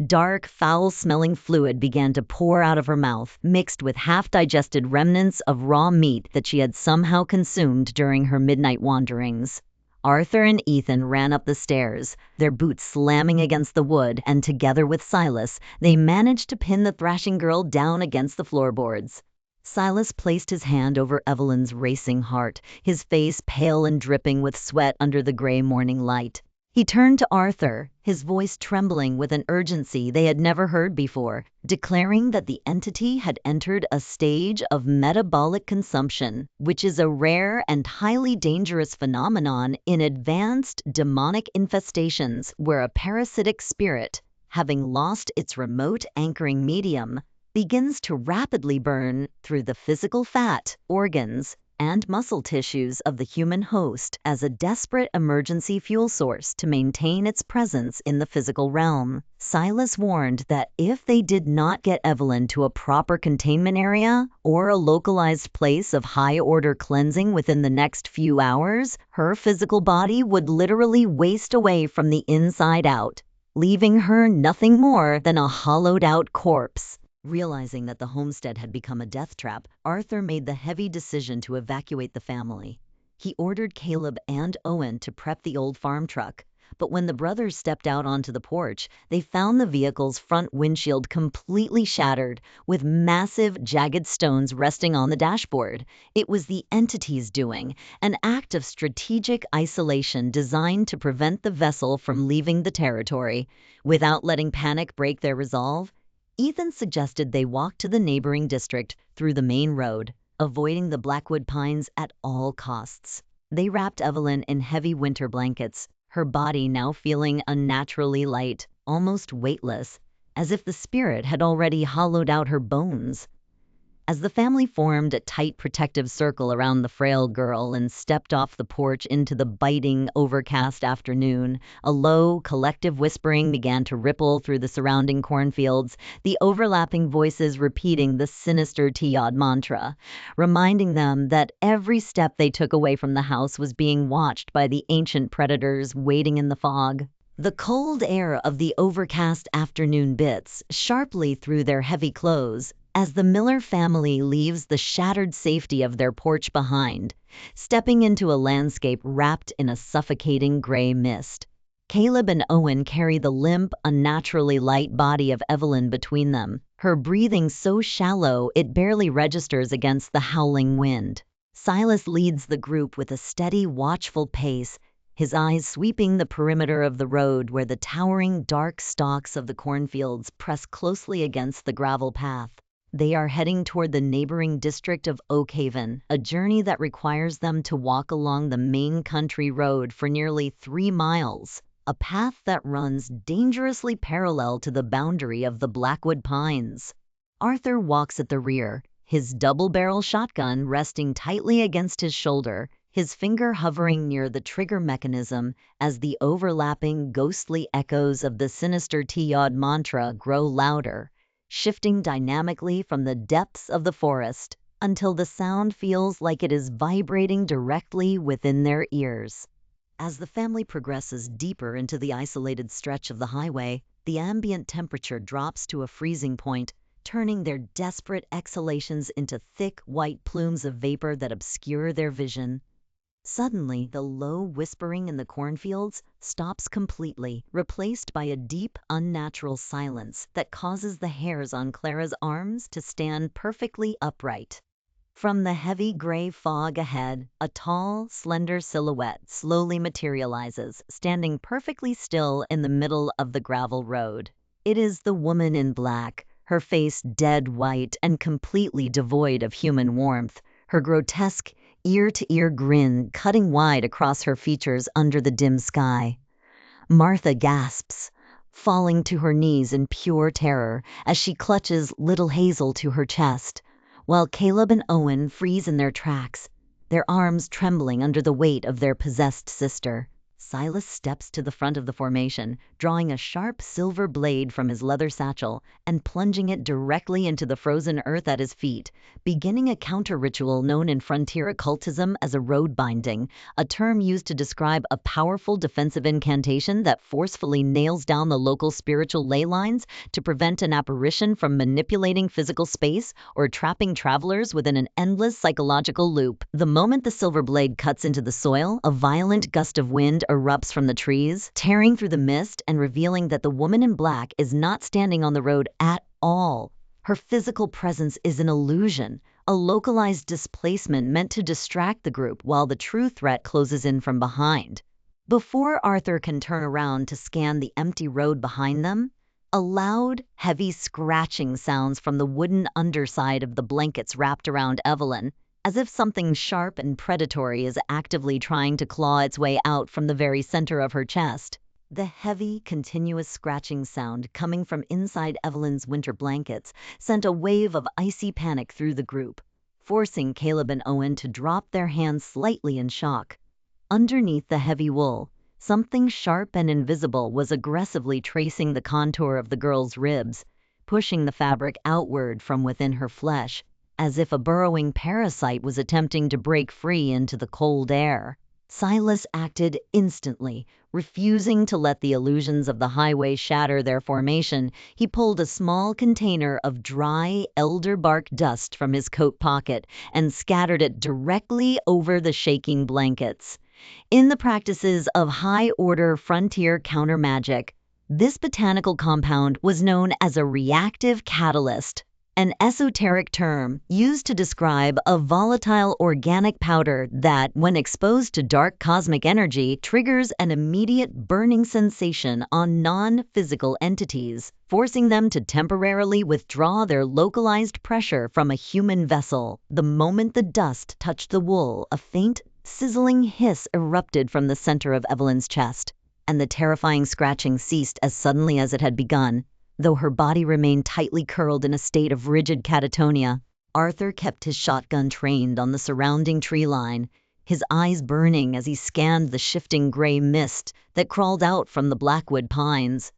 Dark, foul-smelling fluid began to pour out of her mouth, mixed with half-digested remnants of raw meat that she had somehow consumed during her midnight wanderings. Arthur and Ethan ran up the stairs, their boots slamming against the wood, and together with Silas, they managed to pin the thrashing girl down against the floorboards. Silas placed his hand over Evelyn's racing heart, his face pale and dripping with sweat under the gray morning light. He turned to Arthur, his voice trembling with an urgency they had never heard before, declaring that the entity had entered a stage of metabolic consumption, which is a rare and highly dangerous phenomenon in advanced demonic infestations where a parasitic spirit, having lost its remote anchoring medium, begins to rapidly burn through the physical fat, organs, and muscle tissues of the human host as a desperate emergency fuel source to maintain its presence in the physical realm. Silas warned that if they did not get Evelyn to a proper containment area or a localized place of high-order cleansing within the next few hours, her physical body would literally waste away from the inside out, leaving her nothing more than a hollowed-out corpse. Realizing that the homestead had become a death trap, Arthur made the heavy decision to evacuate the family. He ordered Caleb and Owen to prep the old farm truck, but when the brothers stepped out onto the porch, they found the vehicle's front windshield completely shattered, with massive, jagged stones resting on the dashboard. It was the entity's doing, an act of strategic isolation designed to prevent the vessel from leaving the territory. Without letting panic break their resolve, Ethan suggested they walk to the neighboring district through the main road, avoiding the Blackwood pines at all costs. They wrapped Evelyn in heavy winter blankets, her body now feeling unnaturally light, almost weightless, as if the spirit had already hollowed out her bones. As the family formed a tight protective circle around the frail girl and stepped off the porch into the biting, overcast afternoon, a low, collective whispering began to ripple through the surrounding cornfields, the overlapping voices repeating the sinister Tiyad mantra, reminding them that every step they took away from the house was being watched by the ancient predators waiting in the fog. The cold air of the overcast afternoon bits sharply through their heavy clothes as the Miller family leaves the shattered safety of their porch behind, stepping into a landscape wrapped in a suffocating gray mist. Caleb and Owen carry the limp, unnaturally light body of Evelyn between them, her breathing so shallow it barely registers against the howling wind. Silas leads the group with a steady, watchful pace, his eyes sweeping the perimeter of the road where the towering, dark stalks of the cornfields press closely against the gravel path. They are heading toward the neighboring district of Oakhaven, a journey that requires them to walk along the main country road for nearly 3 miles, a path that runs dangerously parallel to the boundary of the Blackwood Pines. Arthur walks at the rear, his double-barrel shotgun resting tightly against his shoulder, his finger hovering near the trigger mechanism as the overlapping, ghostly echoes of the sinister Tiyad mantra grow louder, shifting dynamically from the depths of the forest until the sound feels like it is vibrating directly within their ears. As the family progresses deeper into the isolated stretch of the highway, the ambient temperature drops to a freezing point, turning their desperate exhalations into thick, white plumes of vapor that obscure their vision. Suddenly, the low whispering in the cornfields stops completely, replaced by a deep, unnatural silence that causes the hairs on Clara's arms to stand perfectly upright. From the heavy gray fog ahead, a tall, slender silhouette slowly materializes, standing perfectly still in the middle of the gravel road. It is the woman in black, her face dead white and completely devoid of human warmth, her grotesque, ear-to-ear grin cutting wide across her features under the dim sky. Martha gasps, falling to her knees in pure terror as she clutches little Hazel to her chest, while Caleb and Owen freeze in their tracks, their arms trembling under the weight of their possessed sister. Silas steps to the front of the formation, drawing a sharp silver blade from his leather satchel and plunging it directly into the frozen earth at his feet, beginning a counter-ritual known in frontier occultism as a road binding, a term used to describe a powerful defensive incantation that forcefully nails down the local spiritual ley lines to prevent an apparition from manipulating physical space or trapping travelers within an endless psychological loop. The moment the silver blade cuts into the soil, a violent gust of wind erupts from the trees, tearing through the mist and revealing that the woman in black is not standing on the road at all. Her physical presence is an illusion, a localized displacement meant to distract the group while the true threat closes in from behind. Before Arthur can turn around to scan the empty road behind them, a loud, heavy scratching sounds from the wooden underside of the blankets wrapped around Evelyn, as if something sharp and predatory is actively trying to claw its way out from the very center of her chest. The heavy, continuous scratching sound coming from inside Evelyn's winter blankets sent a wave of icy panic through the group, forcing Caleb and Owen to drop their hands slightly in shock. Underneath the heavy wool, something sharp and invisible was aggressively tracing the contour of the girl's ribs, pushing the fabric outward from within her flesh, as if a burrowing parasite was attempting to break free into the cold air. Silas acted instantly, refusing to let the illusions of the highway shatter their formation. He pulled a small container of dry elder bark dust from his coat pocket and scattered it directly over the shaking blankets. In the practices of high-order frontier counter-magic, this botanical compound was known as a reactive catalyst, an esoteric term used to describe a volatile organic powder that, when exposed to dark cosmic energy, triggers an immediate burning sensation on non-physical entities, forcing them to temporarily withdraw their localized pressure from a human vessel. The moment the dust touched the wool, a faint, sizzling hiss erupted from the center of Evelyn's chest, and the terrifying scratching ceased as suddenly as it had begun. Though her body remained tightly curled in a state of rigid catatonia, Arthur kept his shotgun trained on the surrounding tree line, his eyes burning as he scanned the shifting gray mist that crawled out from the blackwood pines.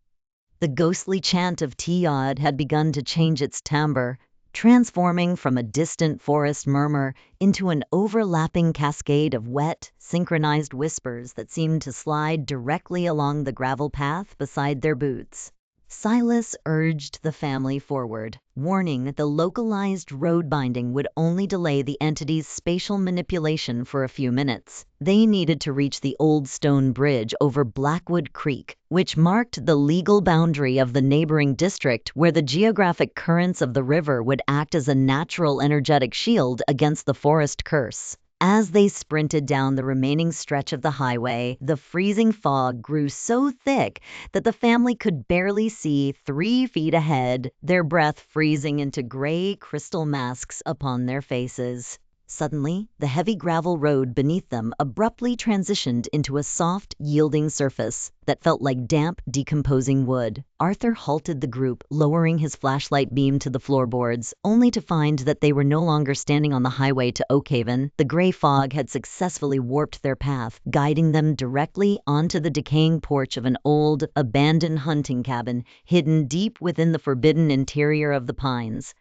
The ghostly chant of Tiod had begun to change its timbre, transforming from a distant forest murmur into an overlapping cascade of wet, synchronized whispers that seemed to slide directly along the gravel path beside their boots. Silas urged the family forward, warning that the localized road binding would only delay the entity's spatial manipulation for a few minutes. They needed to reach the old stone bridge over Blackwood Creek, which marked the legal boundary of the neighboring district, where the geographic currents of the river would act as a natural energetic shield against the forest curse. As they sprinted down the remaining stretch of the highway, the freezing fog grew so thick that the family could barely see 3 feet ahead, their breath freezing into gray crystal masks upon their faces. Suddenly, the heavy gravel road beneath them abruptly transitioned into a soft, yielding surface that felt like damp, decomposing wood. Arthur halted the group, lowering his flashlight beam to the floorboards, only to find that they were no longer standing on the highway to Oakhaven. The gray fog had successfully warped their path, guiding them directly onto the decaying porch of an old, abandoned hunting cabin hidden deep within the forbidden interior of the pines.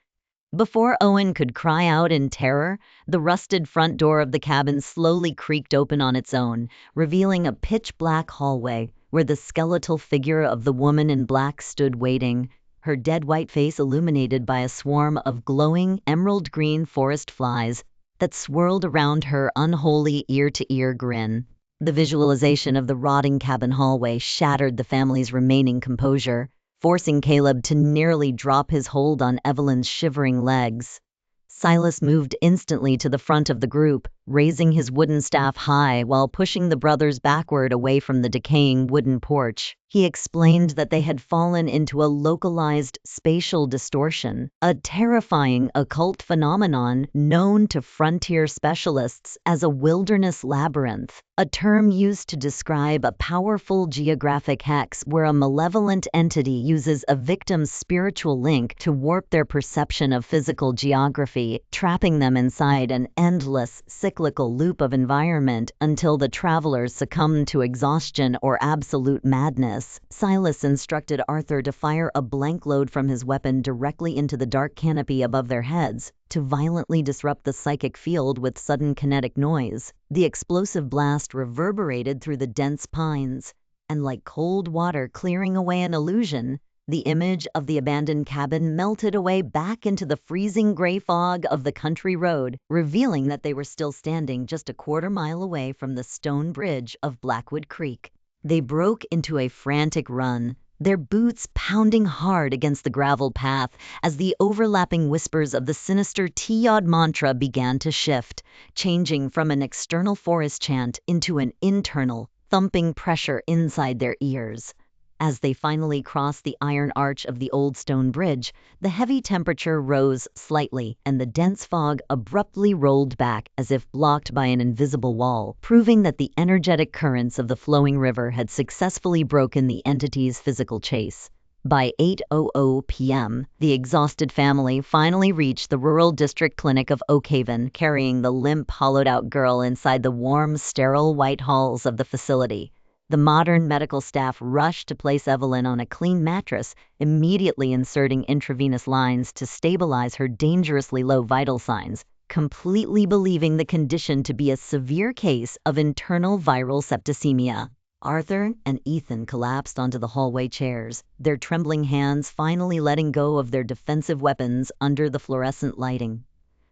Before Owen could cry out in terror, the rusted front door of the cabin slowly creaked open on its own, revealing a pitch-black hallway where the skeletal figure of the woman in black stood waiting, her dead white face illuminated by a swarm of glowing emerald-green forest flies that swirled around her unholy ear-to-ear grin. The visualization of the rotting cabin hallway shattered the family's remaining composure, forcing Caleb to nearly drop his hold on Evelyn's shivering legs. Silas moved instantly to the front of the group, raising his wooden staff high while pushing the brothers backward away from the decaying wooden porch. He explained that they had fallen into a localized spatial distortion, a terrifying occult phenomenon known to frontier specialists as a wilderness labyrinth, a term used to describe a powerful geographic hex where a malevolent entity uses a victim's spiritual link to warp their perception of physical geography, trapping them inside an endless, cyclical loop of environment until the travelers succumb to exhaustion or absolute madness. Silas instructed Arthur to fire a blank load from his weapon directly into the dark canopy above their heads, to violently disrupt the psychic field with sudden kinetic noise. The explosive blast reverberated through the dense pines, and like cold water clearing away an illusion, the image of the abandoned cabin melted away back into the freezing gray fog of the country road, revealing that they were still standing just a quarter-mile away from the stone bridge of Blackwood Creek. They broke into a frantic run, their boots pounding hard against the gravel path as the overlapping whispers of the sinister T-Yod mantra began to shift, changing from an external forest chant into an internal, thumping pressure inside their ears. As they finally crossed the iron arch of the old stone bridge, the heavy temperature rose slightly and the dense fog abruptly rolled back as if blocked by an invisible wall, proving that the energetic currents of the flowing river had successfully broken the entity's physical chase. By 8:00 p.m., the exhausted family finally reached the rural district clinic of Oakhaven, carrying the limp, hollowed-out girl inside the warm, sterile white halls of the facility. The modern medical staff rushed to place Evelyn on a clean mattress, immediately inserting intravenous lines to stabilize her dangerously low vital signs, completely believing the condition to be a severe case of internal viral septicemia. Arthur and Ethan collapsed onto the hallway chairs, their trembling hands finally letting go of their defensive weapons under the fluorescent lighting.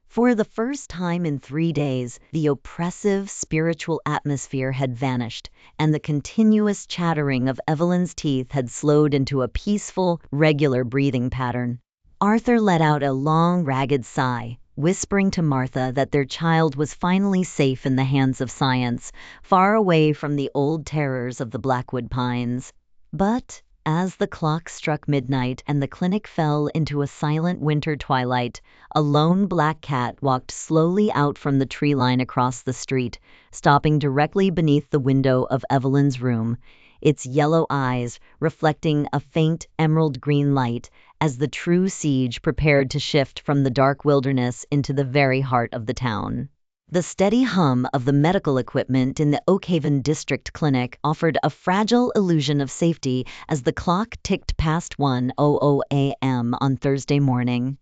For the first time in 3 days, the oppressive spiritual atmosphere had vanished, and the continuous chattering of Evelyn's teeth had slowed into a peaceful, regular breathing pattern. Arthur let out a long, ragged sigh, whispering to Martha that their child was finally safe in the hands of science, far away from the old terrors of the Blackwood Pines. But as the clock struck midnight and the clinic fell into a silent winter twilight, a lone black cat walked slowly out from the tree line across the street, stopping directly beneath the window of Evelyn's room, its yellow eyes reflecting a faint emerald green light as the true siege prepared to shift from the dark wilderness into the very heart of the town. The steady hum of the medical equipment in the Oakhaven District Clinic offered a fragile illusion of safety as the clock ticked past 1:00 a.m. on Thursday morning.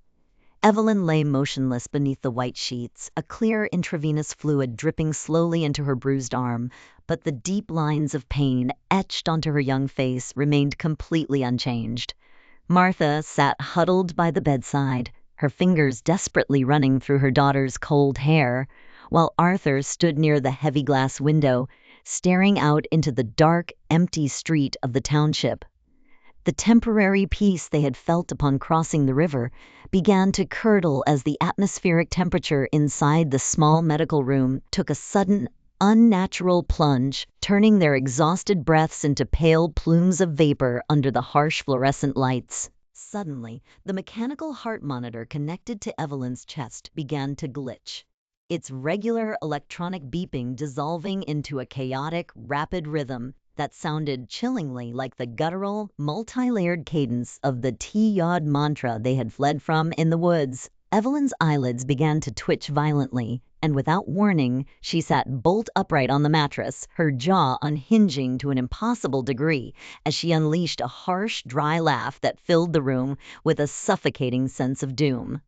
Evelyn lay motionless beneath the white sheets, a clear intravenous fluid dripping slowly into her bruised arm, but the deep lines of pain etched onto her young face remained completely unchanged. Martha sat huddled by the bedside, her fingers desperately running through her daughter's cold hair, while Arthur stood near the heavy glass window, staring out into the dark, empty street of the township. The temporary peace they had felt upon crossing the river began to curdle as the atmospheric temperature inside the small medical room took a sudden, unnatural plunge, turning their exhausted breaths into pale plumes of vapor under the harsh fluorescent lights. Suddenly, the mechanical heart monitor connected to Evelyn's chest began to glitch, its regular electronic beeping dissolving into a chaotic, rapid rhythm that sounded chillingly like the guttural, multi-layered cadence of the T-Yod mantra they had fled from in the woods. Evelyn's eyelids began to twitch violently, and without warning, she sat bolt upright on the mattress, her jaw unhinging to an impossible degree as she unleashed a harsh, dry laugh that filled the room with a suffocating sense of doom.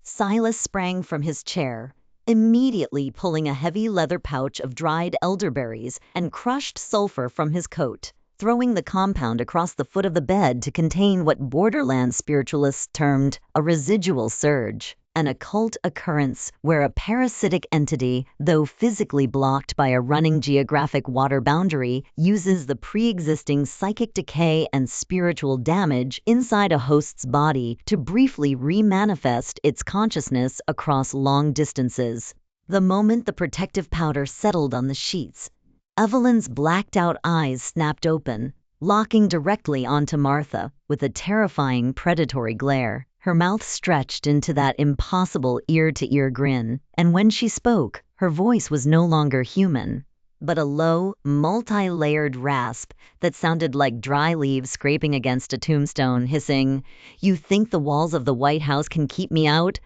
Silas sprang from his chair, immediately pulling a heavy leather pouch of dried elderberries and crushed sulfur from his coat, throwing the compound across the foot of the bed to contain what borderland spiritualists termed a residual surge, an occult occurrence where a parasitic entity, though physically blocked by a running geographic water boundary, uses the pre-existing psychic decay and spiritual damage inside a host's body to briefly remanifest its consciousness across long distances. The moment the protective powder settled on the sheets, Evelyn's blacked-out eyes snapped open, locking directly onto Martha with a terrifying predatory glare. Her mouth stretched into that impossible ear-to-ear grin, and when she spoke, her voice was no longer human, but a low, multi-layered rasp that sounded like dry leaves scraping against a tombstone, hissing, "You think the walls of the White House can keep me out?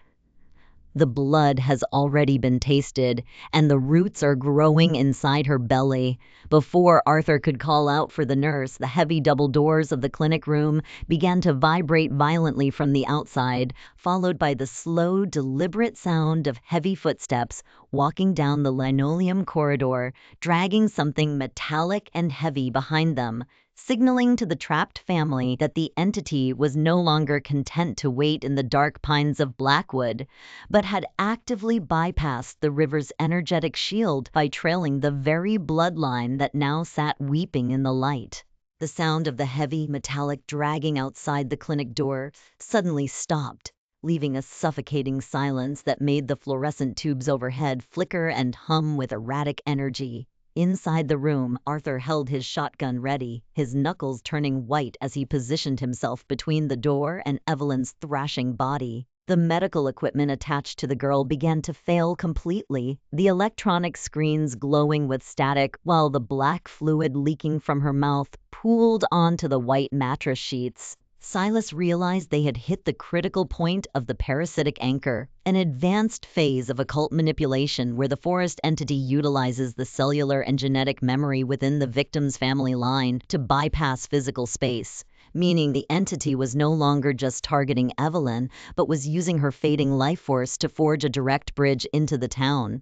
The blood has already been tasted, and the roots are growing inside her belly." Before Arthur could call out for the nurse, the heavy double doors of the clinic room began to vibrate violently from the outside, followed by the slow, deliberate sound of heavy footsteps walking down the linoleum corridor, dragging something metallic and heavy behind them, signaling to the trapped family that the entity was no longer content to wait in the dark pines of Blackwood, but had actively bypassed the river's energetic shield by trailing the very bloodline that now sat weeping in the light. The sound of the heavy, metallic dragging outside the clinic door suddenly stopped, leaving a suffocating silence that made the fluorescent tubes overhead flicker and hum with erratic energy. Inside the room, Arthur held his shotgun ready, his knuckles turning white as he positioned himself between the door and Evelyn's thrashing body. The medical equipment attached to the girl began to fail completely, the electronic screens glowing with static, while the black fluid leaking from her mouth pooled onto the white mattress sheets. Silas realized they had hit the critical point of the parasitic anchor, an advanced phase of occult manipulation where the forest entity utilizes the cellular and genetic memory within the victim's family line to bypass physical space, meaning the entity was no longer just targeting Evelyn, but was using her fading life force to forge a direct bridge into the town.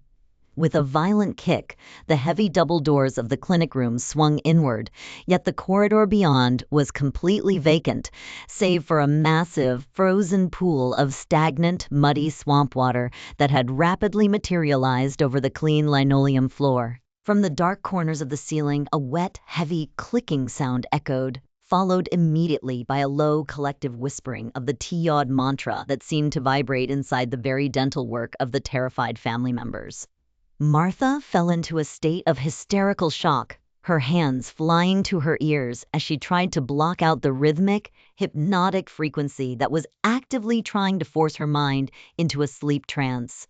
With a violent kick, the heavy double doors of the clinic room swung inward, yet the corridor beyond was completely vacant, save for a massive, frozen pool of stagnant, muddy swamp water that had rapidly materialized over the clean linoleum floor. From the dark corners of the ceiling, a wet, heavy clicking sound echoed, followed immediately by a low collective whispering of the Tiyod mantra that seemed to vibrate inside the very dental work of the terrified family members. Martha fell into a state of hysterical shock, her hands flying to her ears as she tried to block out the rhythmic, hypnotic frequency that was actively trying to force her mind into a sleep trance.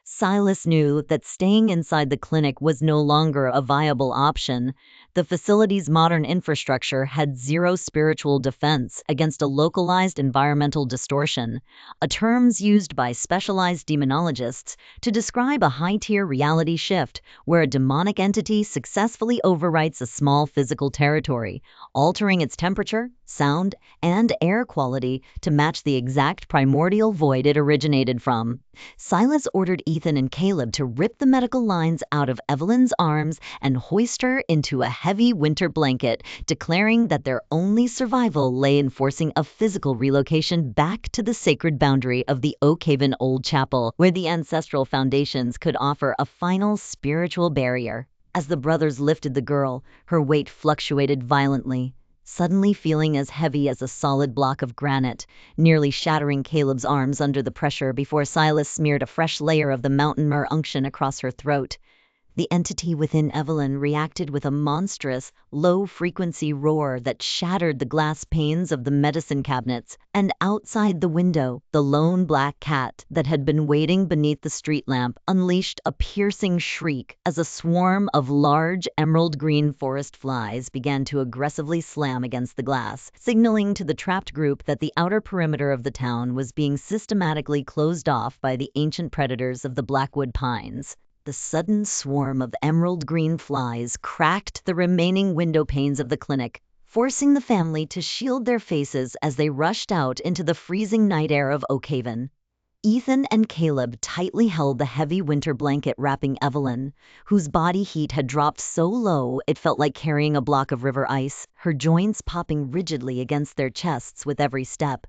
Silas knew that staying inside the clinic was no longer a viable option. The facility's modern infrastructure had zero spiritual defense against a localized environmental distortion, a terms used by specialized demonologists to describe a high-tier reality shift where a demonic entity successfully overwrites a small physical territory, altering its temperature, sound, and air quality to match the exact primordial void it originated from. Silas ordered Ethan and Caleb to rip the medical lines out of Evelyn's arms and hoist her into a heavy winter blanket, declaring that their only survival lay in forcing a physical relocation back to the sacred boundary of the Oak Haven Old Chapel, where the ancestral foundations could offer a final spiritual barrier. As the brothers lifted the girl, her weight fluctuated violently, suddenly feeling as heavy as a solid block of granite, nearly shattering Caleb's arms under the pressure before Silas smeared a fresh layer of the mountain myrrh unction across her throat. The entity within Evelyn reacted with a monstrous, low-frequency roar that shattered the glass panes of the medicine cabinets, and outside the window, the lone black cat that had been waiting beneath the street lamp unleashed a piercing shriek as a swarm of large emerald-green forest flies began to aggressively slam against the glass, signaling to the trapped group that the outer perimeter of the town was being systematically closed off by the ancient predators of the Blackwood Pines. The sudden swarm of emerald-green flies cracked the remaining window panes of the clinic, forcing the family to shield their faces as they rushed out into the freezing night air of Oak Haven. Ethan and Caleb tightly held the heavy winter blanket wrapping Evelyn, whose body heat had dropped so low it felt like carrying a block of river ice, her joints popping rigidly against their chests with every step.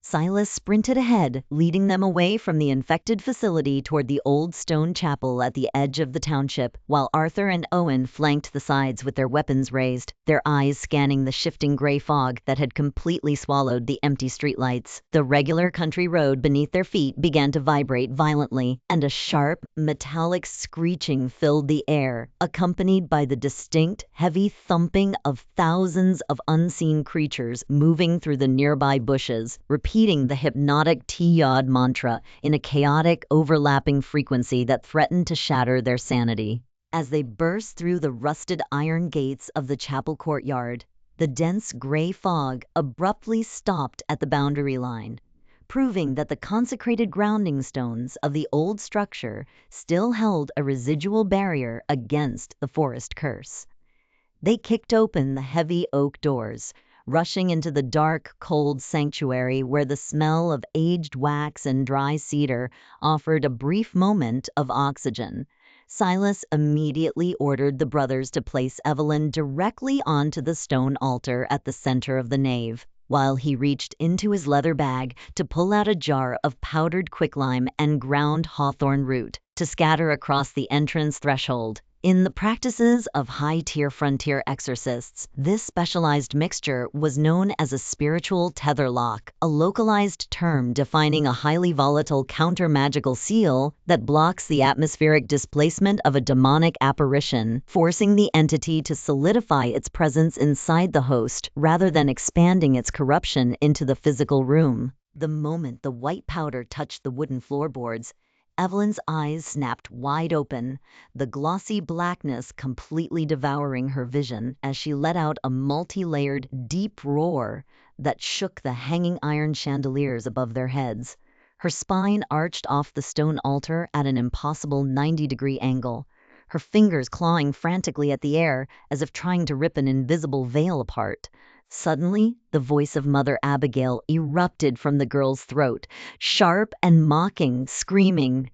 Silas sprinted ahead, leading them away from the infected facility toward the old stone chapel at the edge of the township, while Arthur and Owen flanked the sides with their weapons raised, their eyes scanning the shifting gray fog that had completely swallowed the empty streetlights. The regular country road beneath their feet began to vibrate violently, and a sharp, metallic screeching filled the air, accompanied by the distinct, heavy thumping of thousands of unseen creatures moving through the nearby bushes, repeating the hypnotic T-Yod mantra in a chaotic, overlapping frequency that threatened to shatter their sanity. As they burst through the rusted iron gates of the chapel courtyard, the dense gray fog abruptly stopped at the boundary line, proving that the consecrated grounding stones of the old structure still held a residual barrier against the forest curse. They kicked open the heavy oak doors, rushing into the dark, cold sanctuary where the smell of aged wax and dry cedar offered a brief moment of oxygen. Silas immediately ordered the brothers to place Evelyn directly onto the stone altar at the center of the nave, while he reached into his leather bag to pull out a jar of powdered quicklime and ground hawthorn root to scatter across the entrance threshold. In the practices of high-tier frontier exorcists, this specialized mixture was known as a spiritual tether lock, a localized term defining a highly volatile counter-magical seal that blocks the atmospheric displacement of a demonic apparition, forcing the entity to solidify its presence inside the host rather than expanding its corruption into the physical room. The moment the white powder touched the wooden floorboards, Evelyn's eyes snapped wide open, the glossy blackness completely devouring her vision as she let out a multi-layered, deep roar that shook the hanging iron chandeliers above their heads. Her spine arched off the stone altar at an impossible 90-degree angle, her fingers clawing frantically at the air as if trying to rip an invisible veil apart. Suddenly, the voice of Mother Abigail erupted from the girl's throat, sharp and mocking, screaming,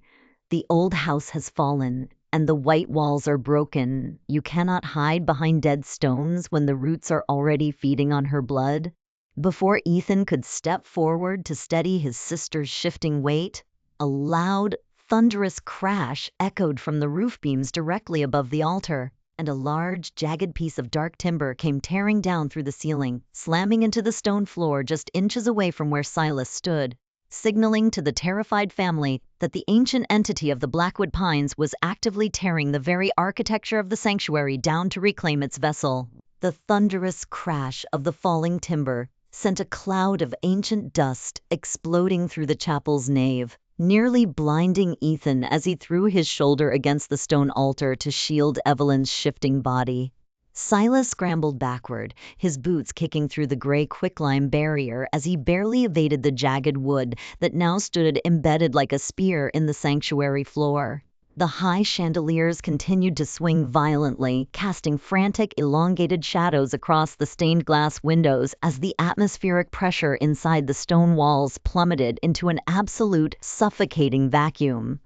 "The old house has fallen, and the white walls are broken. You cannot hide behind dead stones when the roots are already feeding on her blood." Before Ethan could step forward to steady his sister's shifting weight, a loud, thunderous crash echoed from the roof beams directly above the altar, and a large, jagged piece of dark timber came tearing down through the ceiling, slamming into the stone floor just inches away from where Silas stood, signaling to the terrified family that the ancient entity of the Blackwood Pines was actively tearing the very architecture of the sanctuary down to reclaim its vessel. The thunderous crash of the falling timber sent a cloud of ancient dust exploding through the chapel's nave, nearly blinding Ethan as he threw his shoulder against the stone altar to shield Evelyn's shifting body. Silas scrambled backward, his boots kicking through the gray quicklime barrier as he barely evaded the jagged wood that now stood embedded like a spear in the sanctuary floor. The high chandeliers continued to swing violently, casting frantic, elongated shadows across the stained glass windows as the atmospheric pressure inside the stone walls plummeted into an absolute, suffocating vacuum.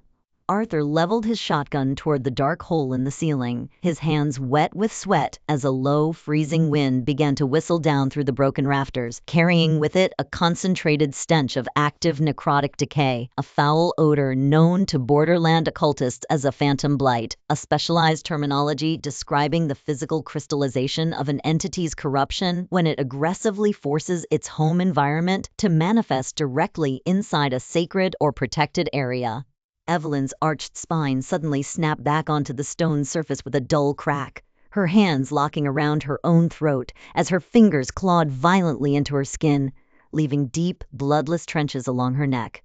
Arthur leveled his shotgun toward the dark hole in the ceiling, his hands wet with sweat as a low, freezing wind began to whistle down through the broken rafters, carrying with it a concentrated stench of active necrotic decay, a foul odor known to borderland occultists as a phantom blight, a specialized terminology describing the physical crystallization of an entity's corruption when it aggressively forces its home environment to manifest directly inside a sacred or protected area. Evelyn's arched spine suddenly snapped back onto the stone surface with a dull crack, her hands locking around her own throat as her fingers clawed violently into her skin, leaving deep, bloodless trenches along her neck.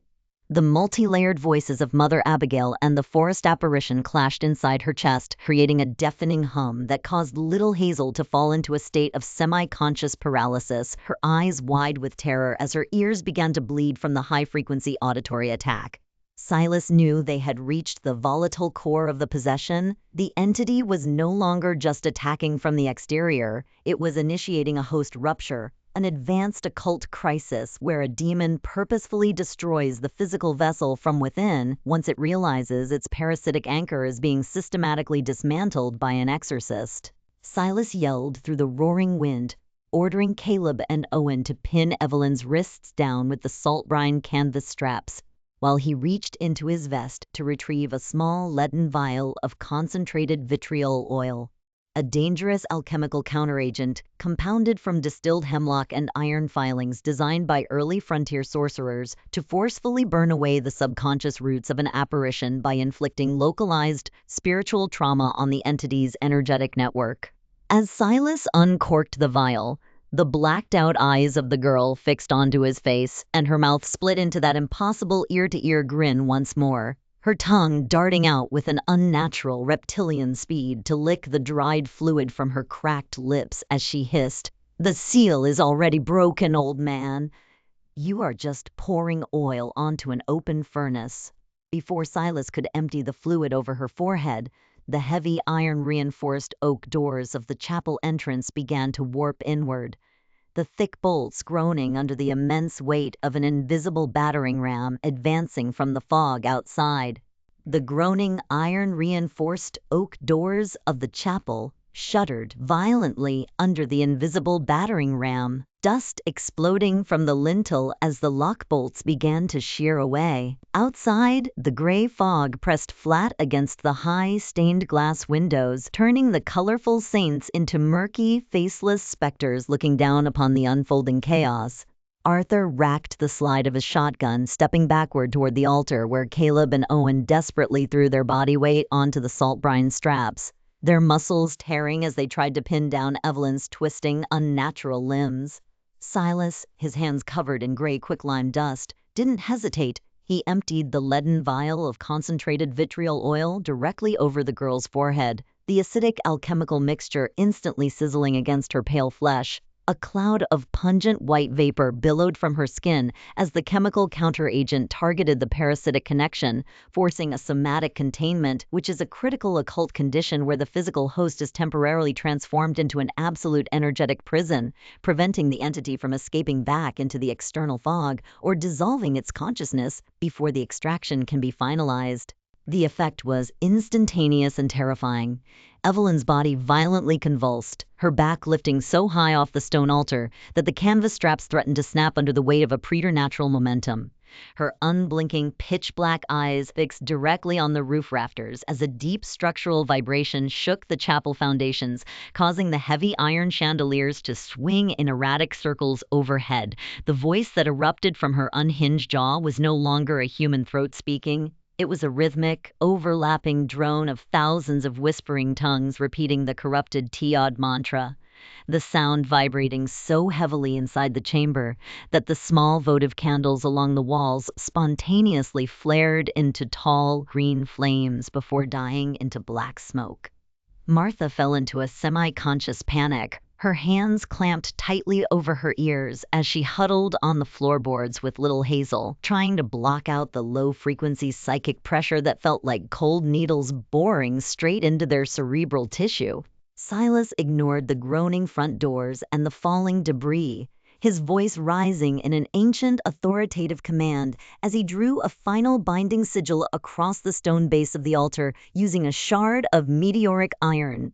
The multi-layered voices of Mother Abigail and the forest apparition clashed inside her chest, creating a deafening hum that caused little Hazel to fall into a state of semi-conscious paralysis, her eyes wide with terror as her ears began to bleed from the high-frequency auditory attack. Silas knew they had reached the volatile core of the possession. The entity was no longer just attacking from the exterior, it was initiating a host rupture, an advanced occult crisis where a demon purposefully destroys the physical vessel from within once it realizes its parasitic anchor is being systematically dismantled by an exorcist. Silas yelled through the roaring wind, ordering Caleb and Owen to pin Evelyn's wrists down with the salt brine canvas straps, while he reached into his vest to retrieve a small leaden vial of concentrated vitriol oil, a dangerous alchemical counteragent compounded from distilled hemlock and iron filings designed by early frontier sorcerers to forcefully burn away the subconscious roots of an apparition by inflicting localized spiritual trauma on the entity's energetic network. As Silas uncorked the vial, the blacked-out eyes of the girl fixed onto his face, and her mouth split into that impossible ear-to-ear grin once more, her tongue darting out with an unnatural reptilian speed to lick the dried fluid from her cracked lips as she hissed, "The seal is already broken, old man. You are just pouring oil onto an open furnace." Before Silas could empty the fluid over her forehead, the heavy iron-reinforced oak doors of the chapel entrance began to warp inward, the thick bolts groaning under the immense weight of an invisible battering ram advancing from the fog outside. The groaning iron-reinforced oak doors of the chapel shuddered violently under the invisible battering ram, dust exploding from the lintel as the lock bolts began to shear away. Outside, the gray fog pressed flat against the high, stained glass windows, turning the colorful saints into murky, faceless specters looking down upon the unfolding chaos. Arthur racked the slide of his shotgun, stepping backward toward the altar where Caleb and Owen desperately threw their body weight onto the salt brine straps, their muscles tearing as they tried to pin down Evelyn's twisting, unnatural limbs. Silas, his hands covered in gray quicklime dust, didn't hesitate. He emptied the leaden vial of concentrated vitriol oil directly over the girl's forehead, the acidic alchemical mixture instantly sizzling against her pale flesh. A cloud of pungent white vapor billowed from her skin as the chemical counteragent targeted the parasitic connection, forcing a somatic containment, which is a critical occult condition where the physical host is temporarily transformed into an absolute energetic prison, preventing the entity from escaping back into the external fog or dissolving its consciousness before the extraction can be finalized. The effect was instantaneous and terrifying. Evelyn's body violently convulsed, her back lifting so high off the stone altar that the canvas straps threatened to snap under the weight of a preternatural momentum. Her unblinking, pitch-black eyes fixed directly on the roof rafters as a deep structural vibration shook the chapel foundations, causing the heavy iron chandeliers to swing in erratic circles overhead. The voice that erupted from her unhinged jaw was no longer a human throat speaking. It was a rhythmic, overlapping drone of thousands of whispering tongues repeating the corrupted Tiad mantra, the sound vibrating so heavily inside the chamber that the small votive candles along the walls spontaneously flared into tall, green flames before dying into black smoke. Martha fell into a semi-conscious panic, her hands clamped tightly over her ears as she huddled on the floorboards with little Hazel, trying to block out the low-frequency psychic pressure that felt like cold needles boring straight into their cerebral tissue. Silas ignored the groaning front doors and the falling debris, his voice rising in an ancient authoritative command as he drew a final binding sigil across the stone base of the altar using a shard of meteoric iron.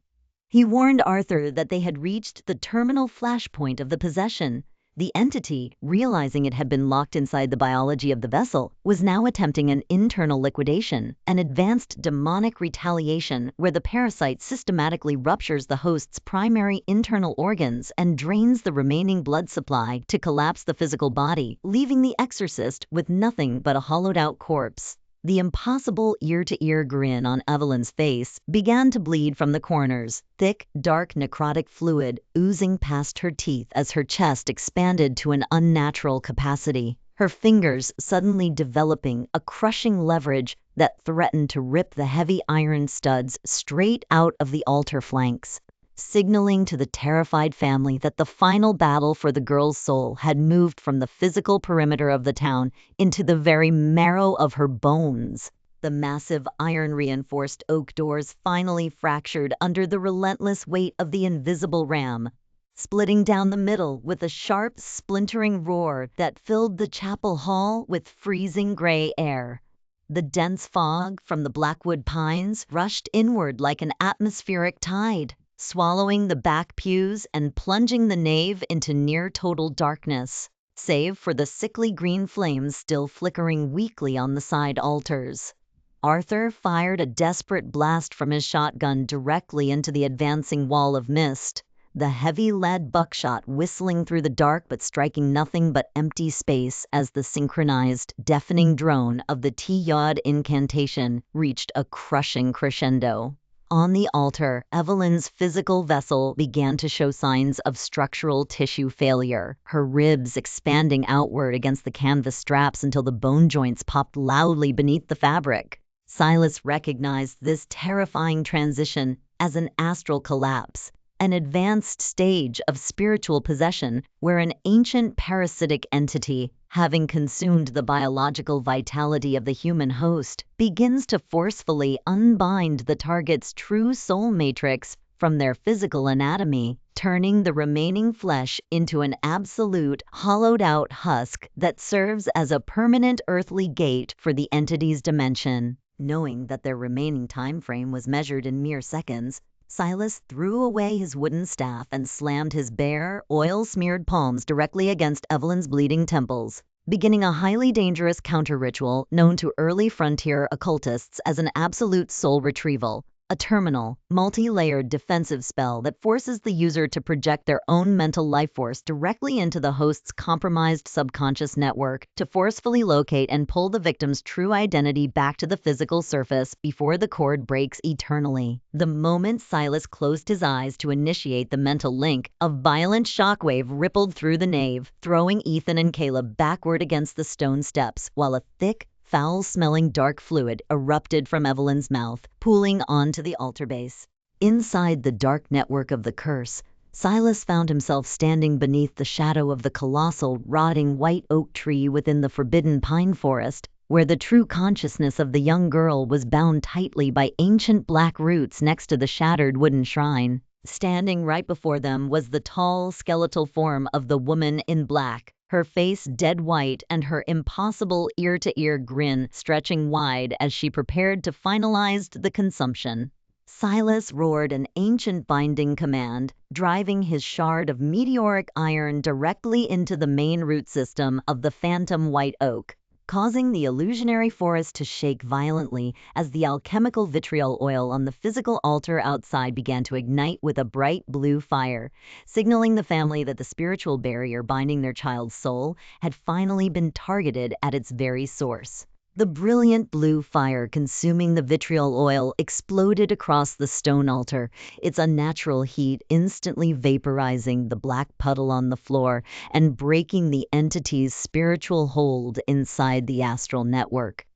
He warned Arthur that they had reached the terminal flashpoint of the possession. The entity, realizing it had been locked inside the biology of the vessel, was now attempting an internal liquidation, an advanced demonic retaliation where the parasite systematically ruptures the host's primary internal organs and drains the remaining blood supply to collapse the physical body, leaving the exorcist with nothing but a hollowed-out corpse. The impossible ear-to-ear grin on Evelyn's face began to bleed from the corners, thick, dark necrotic fluid oozing past her teeth as her chest expanded to an unnatural capacity, her fingers suddenly developing a crushing leverage that threatened to rip the heavy iron studs straight out of the altar flanks, signaling to the terrified family that the final battle for the girl's soul had moved from the physical perimeter of the town into the very marrow of her bones. The massive iron-reinforced oak doors finally fractured under the relentless weight of the invisible ram, splitting down the middle with a sharp, splintering roar that filled the chapel hall with freezing gray air. The dense fog from the blackwood pines rushed inward like an atmospheric tide, swallowing the back pews and plunging the nave into near-total darkness, save for the sickly green flames still flickering weakly on the side altars. Arthur fired a desperate blast from his shotgun directly into the advancing wall of mist, the heavy lead buckshot whistling through the dark but striking nothing but empty space as the synchronized, deafening drone of the T-Yod incantation reached a crushing crescendo. On the altar, Evelyn's physical vessel began to show signs of structural tissue failure, her ribs expanding outward against the canvas straps until the bone joints popped loudly beneath the fabric. Silas recognized this terrifying transition as an astral collapse, an advanced stage of spiritual possession where an ancient parasitic entity, having consumed the biological vitality of the human host, begins to forcefully unbind the target's true soul matrix from their physical anatomy, turning the remaining flesh into an absolute, hollowed-out husk that serves as a permanent earthly gate for the entity's dimension. Knowing that their remaining time frame was measured in mere seconds, Silas threw away his wooden staff and slammed his bare, oil-smeared palms directly against Evelyn's bleeding temples, beginning a highly dangerous counter-ritual known to early frontier occultists as an absolute soul retrieval, a terminal, multi-layered defensive spell that forces the user to project their own mental life force directly into the host's compromised subconscious network to forcefully locate and pull the victim's true identity back to the physical surface before the cord breaks eternally. The moment Silas closed his eyes to initiate the mental link, a violent shockwave rippled through the nave, throwing Ethan and Caleb backward against the stone steps, while a thick, foul-smelling dark fluid erupted from Evelyn's mouth, pooling onto the altar base. Inside the dark network of the curse, Silas found himself standing beneath the shadow of the colossal, rotting white oak tree within the forbidden pine forest, where the true consciousness of the young girl was bound tightly by ancient black roots next to the shattered wooden shrine. Standing right before them was the tall, skeletal form of the woman in black, her face dead white and her impossible ear-to-ear grin stretching wide as she prepared to finalize the consumption. Silas roared an ancient binding command, driving his shard of meteoric iron directly into the main root system of the phantom white oak, causing the illusionary forest to shake violently as the alchemical vitriol oil on the physical altar outside began to ignite with a bright blue fire, signaling the family that the spiritual barrier binding their child's soul had finally been targeted at its very source. The brilliant blue fire consuming the vitriol oil exploded across the stone altar, its unnatural heat instantly vaporizing the black puddle on the floor and breaking the entity's spiritual hold inside the astral network.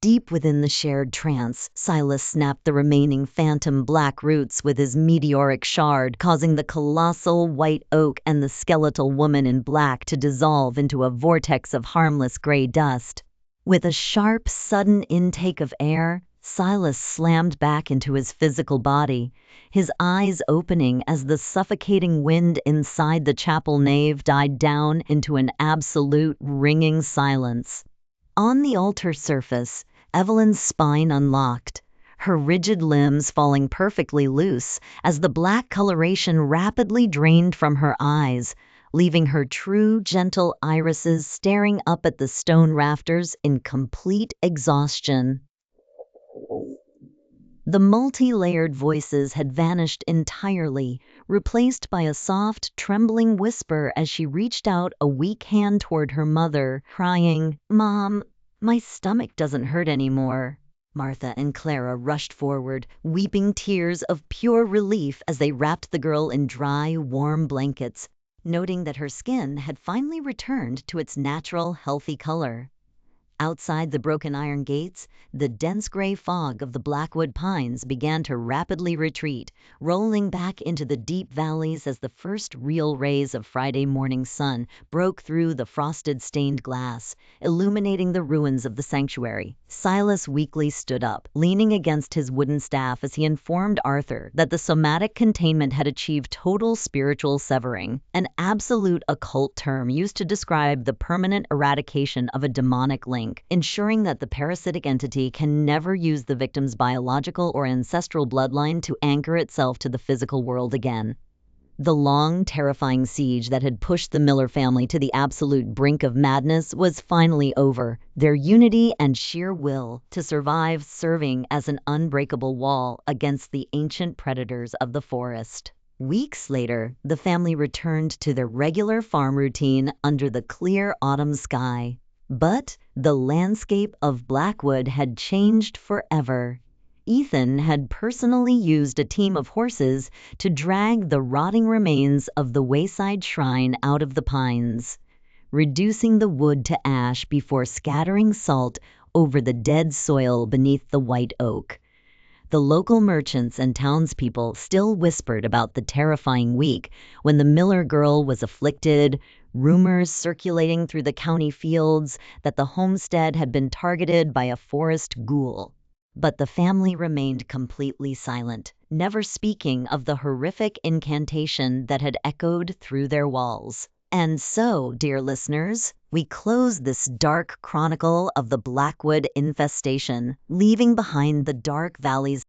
Deep within the shared trance, Silas snapped the remaining phantom black roots with his meteoric shard, causing the colossal white oak and the skeletal woman in black to dissolve into a vortex of harmless gray dust. With a sharp, sudden intake of air, Silas slammed back into his physical body, his eyes opening as the suffocating wind inside the chapel nave died down into an absolute ringing silence. On the altar surface, Evelyn's spine unlocked, her rigid limbs falling perfectly loose as the black coloration rapidly drained from her eyes, leaving her true, gentle irises staring up at the stone rafters in complete exhaustion. The multi-layered voices had vanished entirely, replaced by a soft, trembling whisper as she reached out a weak hand toward her mother, crying, "Mom, my stomach doesn't hurt anymore." Martha and Clara rushed forward, weeping tears of pure relief as they wrapped the girl in dry, warm blankets, noting that her skin had finally returned to its natural, healthy color. Outside the broken iron gates, the dense gray fog of the Blackwood pines began to rapidly retreat, rolling back into the deep valleys as the first real rays of Friday morning sun broke through the frosted stained glass, illuminating the ruins of the sanctuary. Silas weakly stood up, leaning against his wooden staff as he informed Arthur that the somatic containment had achieved total spiritual severing, an absolute occult term used to describe the permanent eradication of a demonic link. bank, ensuring that the parasitic entity can never use the victim's biological or ancestral bloodline to anchor itself to the physical world again. The long, terrifying siege that had pushed the Miller family to the absolute brink of madness was finally over, their unity and sheer will to survive serving as an unbreakable wall against the ancient predators of the forest. Weeks later, the family returned to their regular farm routine under the clear autumn sky. But the landscape of Blackwood had changed forever. Ethan had personally used a team of horses to drag the rotting remains of the wayside shrine out of the pines, reducing the wood to ash before scattering salt over the dead soil beneath the white oak. The local merchants and townspeople still whispered about the terrifying week when the Miller girl was afflicted, rumors circulating through the county fields that the homestead had been targeted by a forest ghoul. But the family remained completely silent, never speaking of the horrific incantation that had echoed through their walls. And so, dear listeners, we close this dark chronicle of the Blackwood infestation, leaving behind the dark valleys